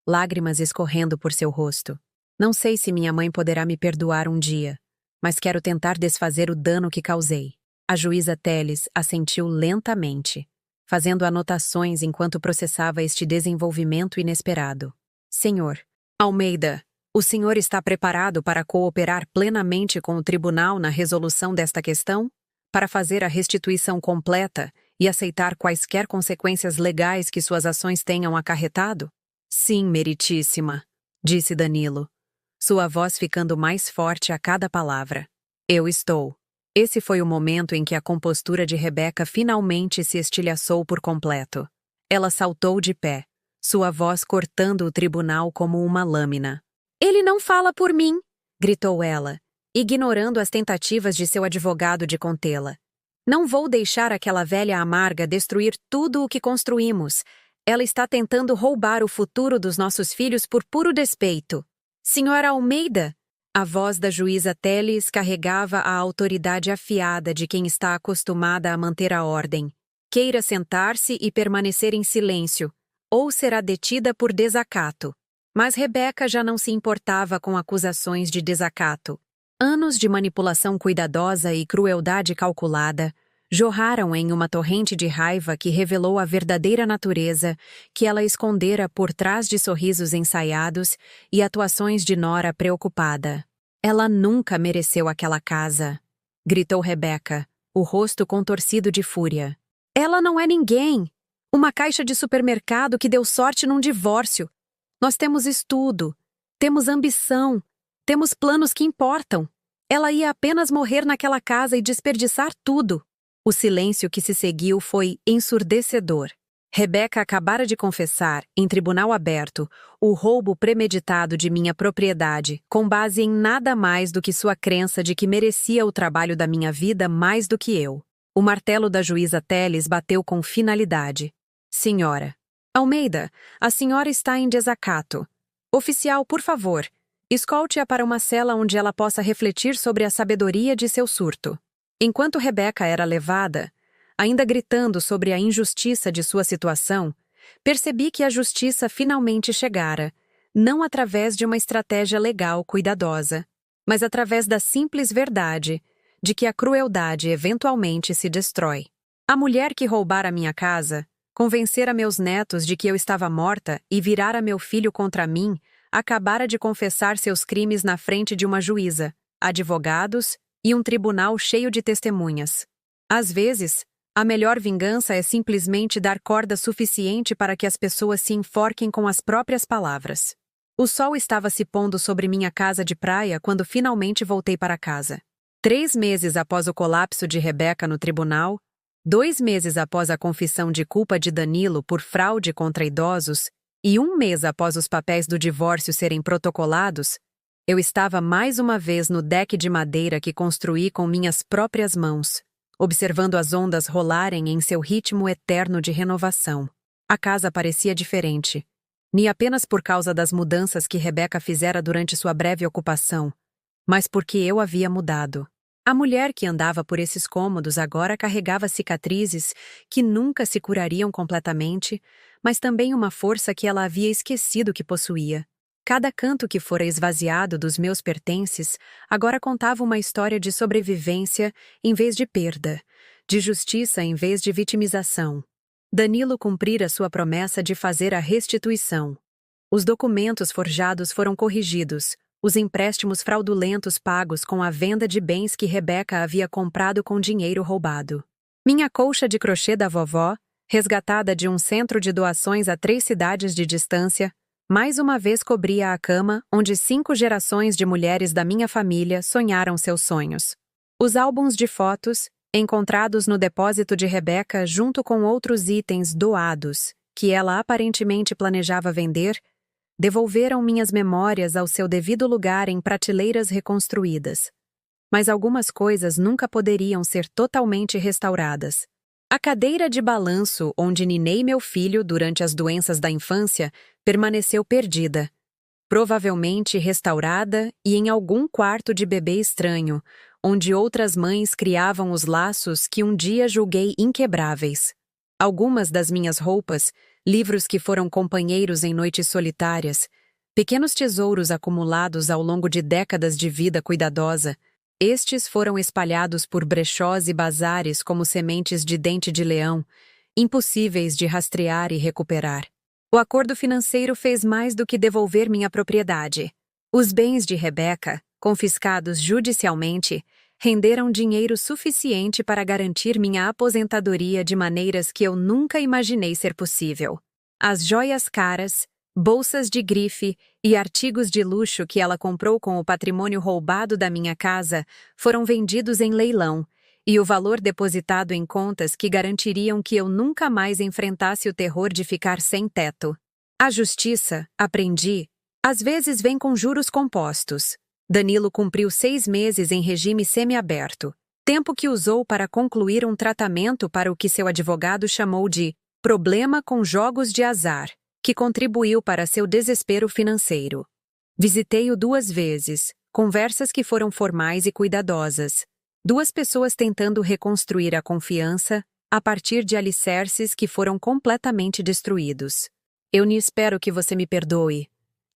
lágrimas escorrendo por seu rosto. Não sei se minha mãe poderá me perdoar um dia, mas quero tentar desfazer o dano que causei. A juíza Teles assentiu lentamente, fazendo anotações enquanto processava este desenvolvimento inesperado. Senhor Almeida, o senhor está preparado para cooperar plenamente com o tribunal na resolução desta questão? Para fazer a restituição completa e aceitar quaisquer consequências legais que suas ações tenham acarretado? Sim, meritíssima, disse Danilo, sua voz ficando mais forte a cada palavra. Eu estou. Esse foi o momento em que a compostura de Rebeca finalmente se estilhaçou por completo. Ela saltou de pé, sua voz cortando o tribunal como uma lâmina. Ele não fala por mim, gritou ela, ignorando as tentativas de seu advogado de contê-la. Não vou deixar aquela velha amarga destruir tudo o que construímos. Ela está tentando roubar o futuro dos nossos filhos por puro despeito. Senhora Almeida! A voz da juíza Teles carregava a autoridade afiada de quem está acostumada a manter a ordem. Queira sentar-se e permanecer em silêncio, ou será detida por desacato. Mas Rebeca já não se importava com acusações de desacato. Anos de manipulação cuidadosa e crueldade calculada jorraram em uma torrente de raiva que revelou a verdadeira natureza que ela escondera por trás de sorrisos ensaiados e atuações de nora preocupada. Ela nunca mereceu aquela casa, gritou Rebeca, o rosto contorcido de fúria. Ela não é ninguém. Uma caixa de supermercado que deu sorte num divórcio. Nós temos estudo, temos ambição, temos planos que importam. Ela ia apenas morrer naquela casa e desperdiçar tudo. O silêncio que se seguiu foi ensurdecedor. Rebeca acabara de confessar, em tribunal aberto, o roubo premeditado de minha propriedade, com base em nada mais do que sua crença de que merecia o trabalho da minha vida mais do que eu. O martelo da juíza Teles bateu com finalidade. Senhora Almeida, a senhora está em desacato. Oficial, por favor, escolte-a para uma cela onde ela possa refletir sobre a sabedoria de seu surto. Enquanto Rebeca era levada, ainda gritando sobre a injustiça de sua situação, percebi que a justiça finalmente chegara, não através de uma estratégia legal cuidadosa, mas através da simples verdade de que a crueldade eventualmente se destrói. A mulher que roubara minha casa, convencera meus netos de que eu estava morta e virara meu filho contra mim, acabara de confessar seus crimes na frente de uma juíza, advogados e um tribunal cheio de testemunhas. Às vezes, A melhor vingança é simplesmente dar corda suficiente para que as pessoas se enforquem com as próprias palavras. O sol estava se pondo sobre minha casa de praia quando finalmente voltei para casa. 3 meses após o colapso de Rebeca no tribunal, 2 meses após a confissão de culpa de Danilo por fraude contra idosos e 1 mês após os papéis do divórcio serem protocolados, eu estava mais uma vez no deck de madeira que construí com minhas próprias mãos, observando as ondas rolarem em seu ritmo eterno de renovação. A casa parecia diferente, nem apenas por causa das mudanças que Rebeca fizera durante sua breve ocupação, mas porque eu havia mudado. A mulher que andava por esses cômodos agora carregava cicatrizes que nunca se curariam completamente, mas também uma força que ela havia esquecido que possuía. Cada canto que fora esvaziado dos meus pertences agora contava uma história de sobrevivência em vez de perda, de justiça em vez de vitimização. Danilo cumprira sua promessa de fazer a restituição. Os documentos forjados foram corrigidos, os empréstimos fraudulentos pagos com a venda de bens que Rebeca havia comprado com dinheiro roubado. Minha colcha de crochê da vovó, resgatada de um centro de doações a 3 cidades de distância, mais uma vez cobria a cama onde 5 gerações de mulheres da minha família sonharam seus sonhos. Os álbuns de fotos, encontrados no depósito de Rebeca junto com outros itens doados, que ela aparentemente planejava vender, devolveram minhas memórias ao seu devido lugar em prateleiras reconstruídas. Mas algumas coisas nunca poderiam ser totalmente restauradas. A cadeira de balanço onde ninei meu filho durante as doenças da infância permaneceu perdida, provavelmente restaurada e em algum quarto de bebê estranho, onde outras mães criavam os laços que um dia julguei inquebráveis. Algumas das minhas roupas, livros que foram companheiros em noites solitárias, pequenos tesouros acumulados ao longo de décadas de vida cuidadosa, estes foram espalhados por brechós e bazares como sementes de dente de leão, impossíveis de rastrear e recuperar. O acordo financeiro fez mais do que devolver minha propriedade. Os bens de Rebeca, confiscados judicialmente, renderam dinheiro suficiente para garantir minha aposentadoria de maneiras que eu nunca imaginei ser possível. As joias caras, bolsas de grife e artigos de luxo que ela comprou com o patrimônio roubado da minha casa foram vendidos em leilão, e o valor depositado em contas que garantiriam que eu nunca mais enfrentasse o terror de ficar sem teto. A justiça, aprendi, às vezes vem com juros compostos. Danilo cumpriu 6 meses em regime semiaberto, tempo que usou para concluir um tratamento para o que seu advogado chamou de problema com jogos de azar, que contribuiu para seu desespero financeiro. Visitei-o 2 vezes, conversas que foram formais e cuidadosas. 2 pessoas tentando reconstruir a confiança a partir de alicerces que foram completamente destruídos. Eu nem espero que você me perdoe,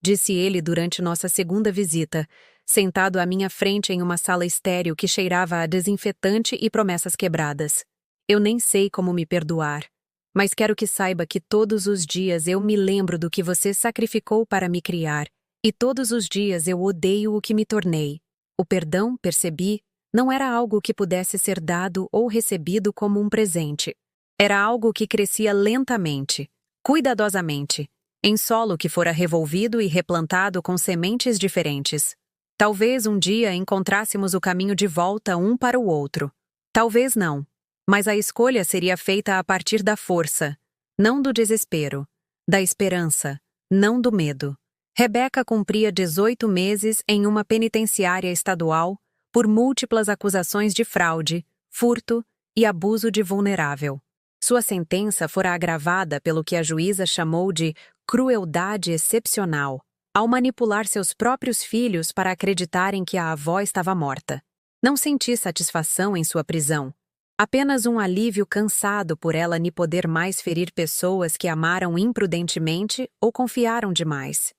disse ele durante nossa segunda visita, sentado à minha frente em uma sala estéril que cheirava a desinfetante e promessas quebradas. Eu nem sei como me perdoar, mas quero que saiba que todos os dias eu me lembro do que você sacrificou para me criar, e todos os dias eu odeio o que me tornei. O perdão, percebi, não era algo que pudesse ser dado ou recebido como um presente. Era algo que crescia lentamente, cuidadosamente, em solo que fora revolvido e replantado com sementes diferentes. Talvez um dia encontrássemos o caminho de volta um para o outro. Talvez não. Mas a escolha seria feita a partir da força, não do desespero, da esperança, não do medo. Rebeca cumpria 18 meses em uma penitenciária estadual por múltiplas acusações de fraude, furto e abuso de vulnerável. Sua sentença fora agravada pelo que a juíza chamou de crueldade excepcional, ao manipular seus próprios filhos para acreditarem que a avó estava morta. Não senti satisfação em sua prisão. Apenas um alívio cansado por ela nem poder mais ferir pessoas que amaram imprudentemente ou confiaram demais.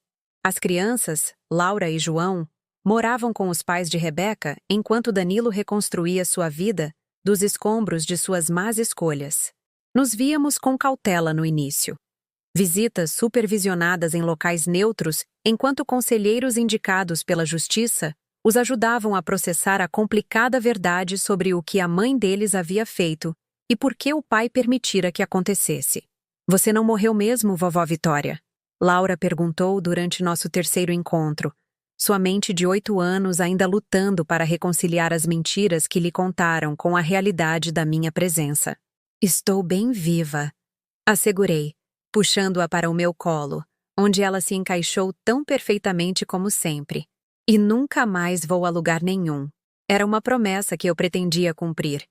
As crianças, Laura e João, moravam com os pais de Rebeca enquanto Danilo reconstruía sua vida dos escombros de suas más escolhas. Nos víamos com cautela no início. Visitas supervisionadas em locais neutros enquanto conselheiros indicados pela justiça os ajudavam a processar a complicada verdade sobre o que a mãe deles havia feito E por que o pai permitira que acontecesse? Você não morreu mesmo, vovó Vitória? Laura perguntou durante nosso terceiro encontro, sua mente de 8 anos ainda lutando para reconciliar as mentiras que lhe contaram com a realidade da minha presença. Estou bem viva, assegurei, puxando-a para o meu colo, onde ela se encaixou tão perfeitamente como sempre. E nunca mais vou a lugar nenhum. Era uma promessa que eu pretendia cumprir,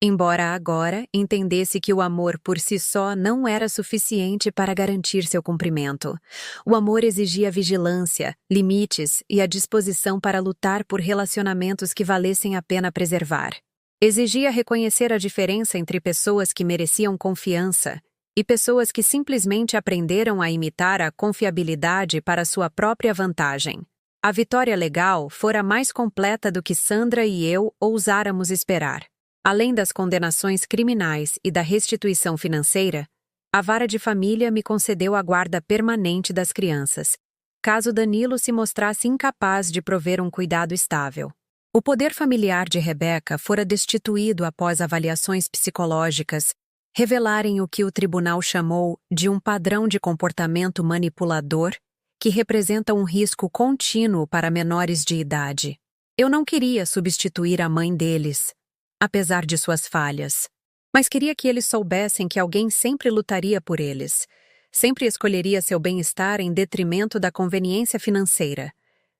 embora agora entendesse que o amor por si só não era suficiente para garantir seu cumprimento. O amor exigia vigilância, limites e a disposição para lutar por relacionamentos que valessem a pena preservar. Exigia reconhecer a diferença entre pessoas que mereciam confiança e pessoas que simplesmente aprenderam a imitar a confiabilidade para sua própria vantagem. A vitória legal fora mais completa do que Sandra e eu ousáramos esperar. Além das condenações criminais e da restituição financeira, a vara de família me concedeu a guarda permanente das crianças, caso Danilo se mostrasse incapaz de prover um cuidado estável. O poder familiar de Rebeca fora destituído após avaliações psicológicas revelarem o que o tribunal chamou de um padrão de comportamento manipulador que representa um risco contínuo para menores de idade. Eu não queria substituir a mãe deles, apesar de suas falhas, mas queria que eles soubessem que alguém sempre lutaria por eles, sempre escolheria seu bem-estar em detrimento da conveniência financeira,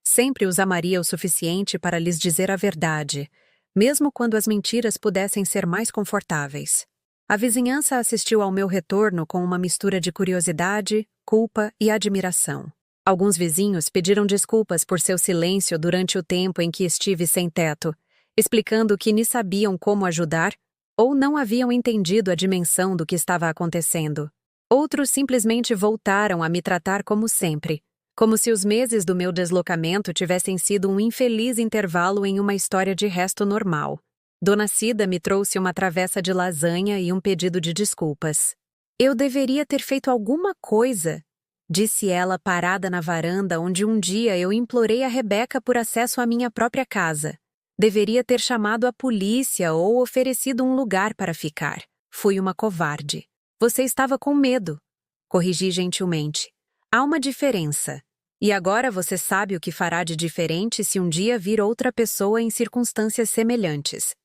sempre os amaria o suficiente para lhes dizer a verdade, mesmo quando as mentiras pudessem ser mais confortáveis. A vizinhança assistiu ao meu retorno com uma mistura de curiosidade, culpa e admiração. Alguns vizinhos pediram desculpas por seu silêncio durante o tempo em que estive sem teto, explicando que nem sabiam como ajudar ou não haviam entendido a dimensão do que estava acontecendo. Outros simplesmente voltaram a me tratar como sempre, como se os meses do meu deslocamento tivessem sido um infeliz intervalo em uma história de resto normal. Dona Cida me trouxe uma travessa de lasanha e um pedido de desculpas. Eu deveria ter feito alguma coisa, disse ela parada na varanda onde um dia eu implorei a Rebeca por acesso à minha própria casa. Deveria ter chamado a polícia ou oferecido um lugar para ficar. Fui uma covarde. Você estava com medo, corrigi gentilmente. Há uma diferença. E agora você sabe o que fará de diferente se um dia vir outra pessoa em circunstâncias semelhantes.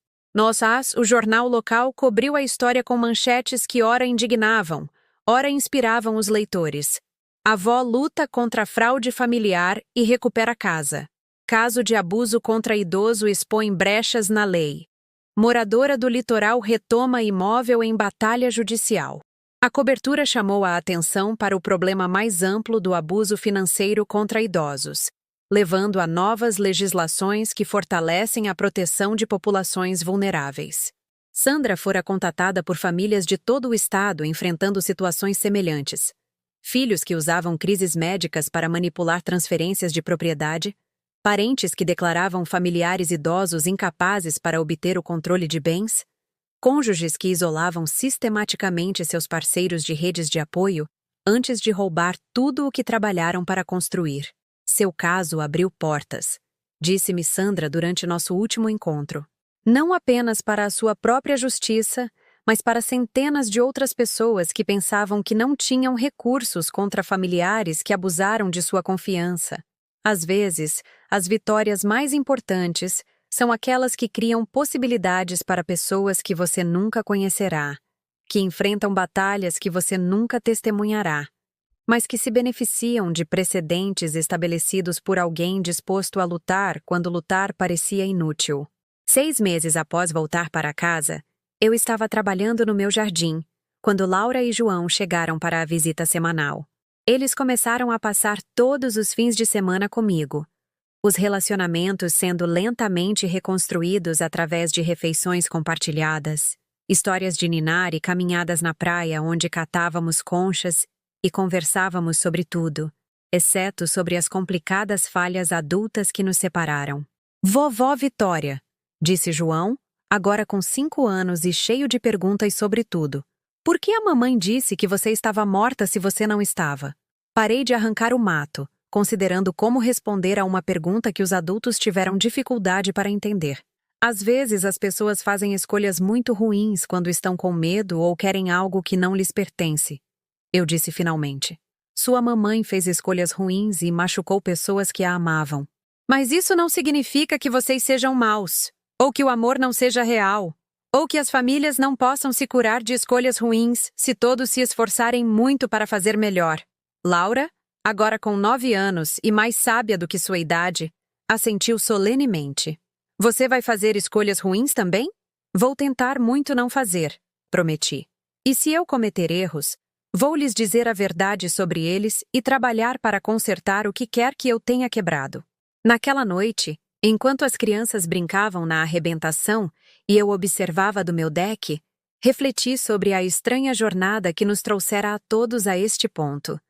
O jornal local cobriu a história com manchetes que ora indignavam, ora inspiravam os leitores. Avó luta contra a fraude familiar e recupera a casa. Caso de abuso contra idoso expõe brechas na lei. Moradora do litoral retoma imóvel em batalha judicial. A cobertura chamou a atenção para o problema mais amplo do abuso financeiro contra idosos, levando a novas legislações que fortalecem a proteção de populações vulneráveis. Sandra fora contatada por famílias de todo o estado enfrentando situações semelhantes. Filhos que usavam crises médicas para manipular transferências de propriedade, parentes que declaravam familiares idosos incapazes para obter o controle de bens, cônjuges que isolavam sistematicamente seus parceiros de redes de apoio antes de roubar tudo o que trabalharam para construir. Seu caso abriu portas, disse-me Sandra durante nosso último encontro. Não apenas para a sua própria justiça, mas para centenas de outras pessoas que pensavam que não tinham recursos contra familiares que abusaram de sua confiança. Às vezes, as vitórias mais importantes são aquelas que criam possibilidades para pessoas que você nunca conhecerá, que enfrentam batalhas que você nunca testemunhará, mas que se beneficiam de precedentes estabelecidos por alguém disposto a lutar quando lutar parecia inútil. 6 meses após voltar para casa, eu estava trabalhando no meu jardim, quando Laura e João chegaram para a visita semanal. Eles começaram a passar todos os fins de semana comigo, os relacionamentos sendo lentamente reconstruídos através de refeições compartilhadas, histórias de ninar e caminhadas na praia onde catávamos conchas e conversávamos sobre tudo, exceto sobre as complicadas falhas adultas que nos separaram. Vovó Vitória, disse João, agora com 5 anos e cheio de perguntas sobre tudo. Por que a mamãe disse que você estava morta se você não estava? Parei de arrancar o mato, considerando como responder a uma pergunta que os adultos tiveram dificuldade para entender. Às vezes, as pessoas fazem escolhas muito ruins quando estão com medo ou querem algo que não lhes pertence. Eu disse finalmente. Sua mamãe fez escolhas ruins e machucou pessoas que a amavam. Mas isso não significa que vocês sejam maus, ou que o amor não seja real, ou que as famílias não possam se curar de escolhas ruins se todos se esforçarem muito para fazer melhor. Laura, agora com 9 anos e mais sábia do que sua idade, assentiu solenemente. Você vai fazer escolhas ruins também? Vou tentar muito não fazer, prometi. E se eu cometer erros, vou lhes dizer a verdade sobre eles e trabalhar para consertar o que quer que eu tenha quebrado. Naquela noite, enquanto as crianças brincavam na arrebentação e eu observava do meu deck, refleti sobre a estranha jornada que nos trouxera a todos a este ponto.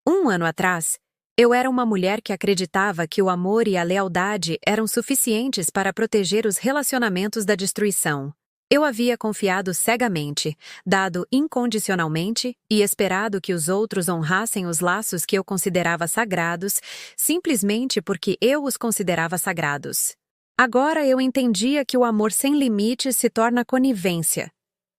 1 ano atrás, eu era uma mulher que acreditava que o amor e a lealdade eram suficientes para proteger os relacionamentos da destruição. Eu havia confiado cegamente, dado incondicionalmente e esperado que os outros honrassem os laços que eu considerava sagrados, simplesmente porque eu os considerava sagrados. Agora eu entendia que o amor sem limites se torna conivência,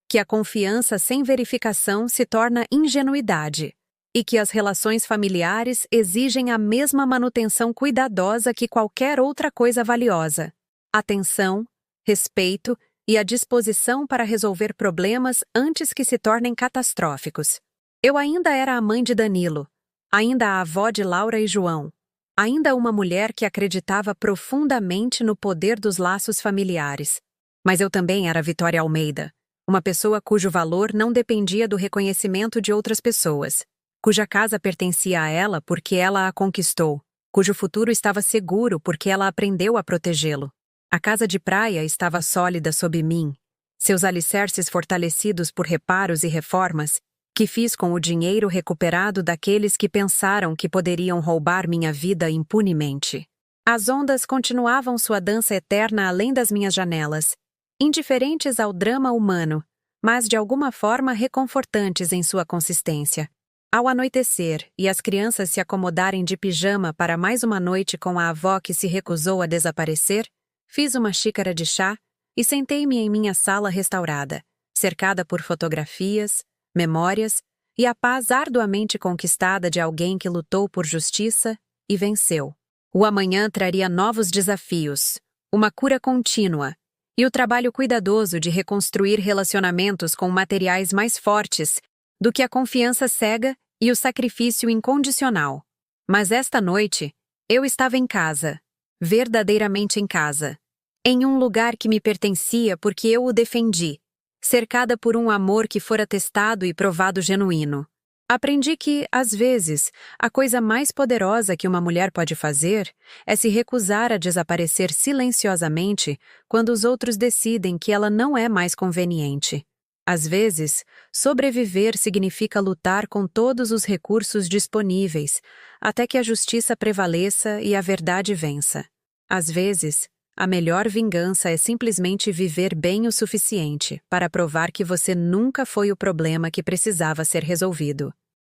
que a confiança sem verificação se torna ingenuidade, e que as relações familiares exigem a mesma manutenção cuidadosa que qualquer outra coisa valiosa. Atenção, respeito e a disposição para resolver problemas antes que se tornem catastróficos. Eu ainda era a mãe de Danilo, ainda a avó de Laura e João, ainda uma mulher que acreditava profundamente no poder dos laços familiares. Mas eu também era Vitória Almeida, uma pessoa cujo valor não dependia do reconhecimento de outras pessoas, cuja casa pertencia a ela porque ela a conquistou, cujo futuro estava seguro porque ela aprendeu a protegê-lo. A casa de praia estava sólida sob mim, seus alicerces fortalecidos por reparos e reformas que fiz com o dinheiro recuperado daqueles que pensaram que poderiam roubar minha vida impunemente. As ondas continuavam sua dança eterna além das minhas janelas, indiferentes ao drama humano, mas de alguma forma reconfortantes em sua consistência. Ao anoitecer e as crianças se acomodarem de pijama para mais uma noite com a avó que se recusou a desaparecer, fiz uma xícara de chá e sentei-me em minha sala restaurada, cercada por fotografias, memórias e a paz arduamente conquistada de alguém que lutou por justiça e venceu. O amanhã traria novos desafios, uma cura contínua e o trabalho cuidadoso de reconstruir relacionamentos com materiais mais fortes do que a confiança cega e o sacrifício incondicional. Mas esta noite, eu estava em casa, verdadeiramente em casa, em um lugar que me pertencia porque eu o defendi, cercada por um amor que fora testado e provado genuíno. Aprendi que, às vezes, a coisa mais poderosa que uma mulher pode fazer é se recusar a desaparecer silenciosamente quando os outros decidem que ela não é mais conveniente. Às vezes, sobreviver significa lutar com todos os recursos disponíveis, até que a justiça prevaleça e a verdade vença. Às vezes, a melhor vingança é simplesmente viver bem o suficiente para provar que você nunca foi o problema que precisava ser resolvido.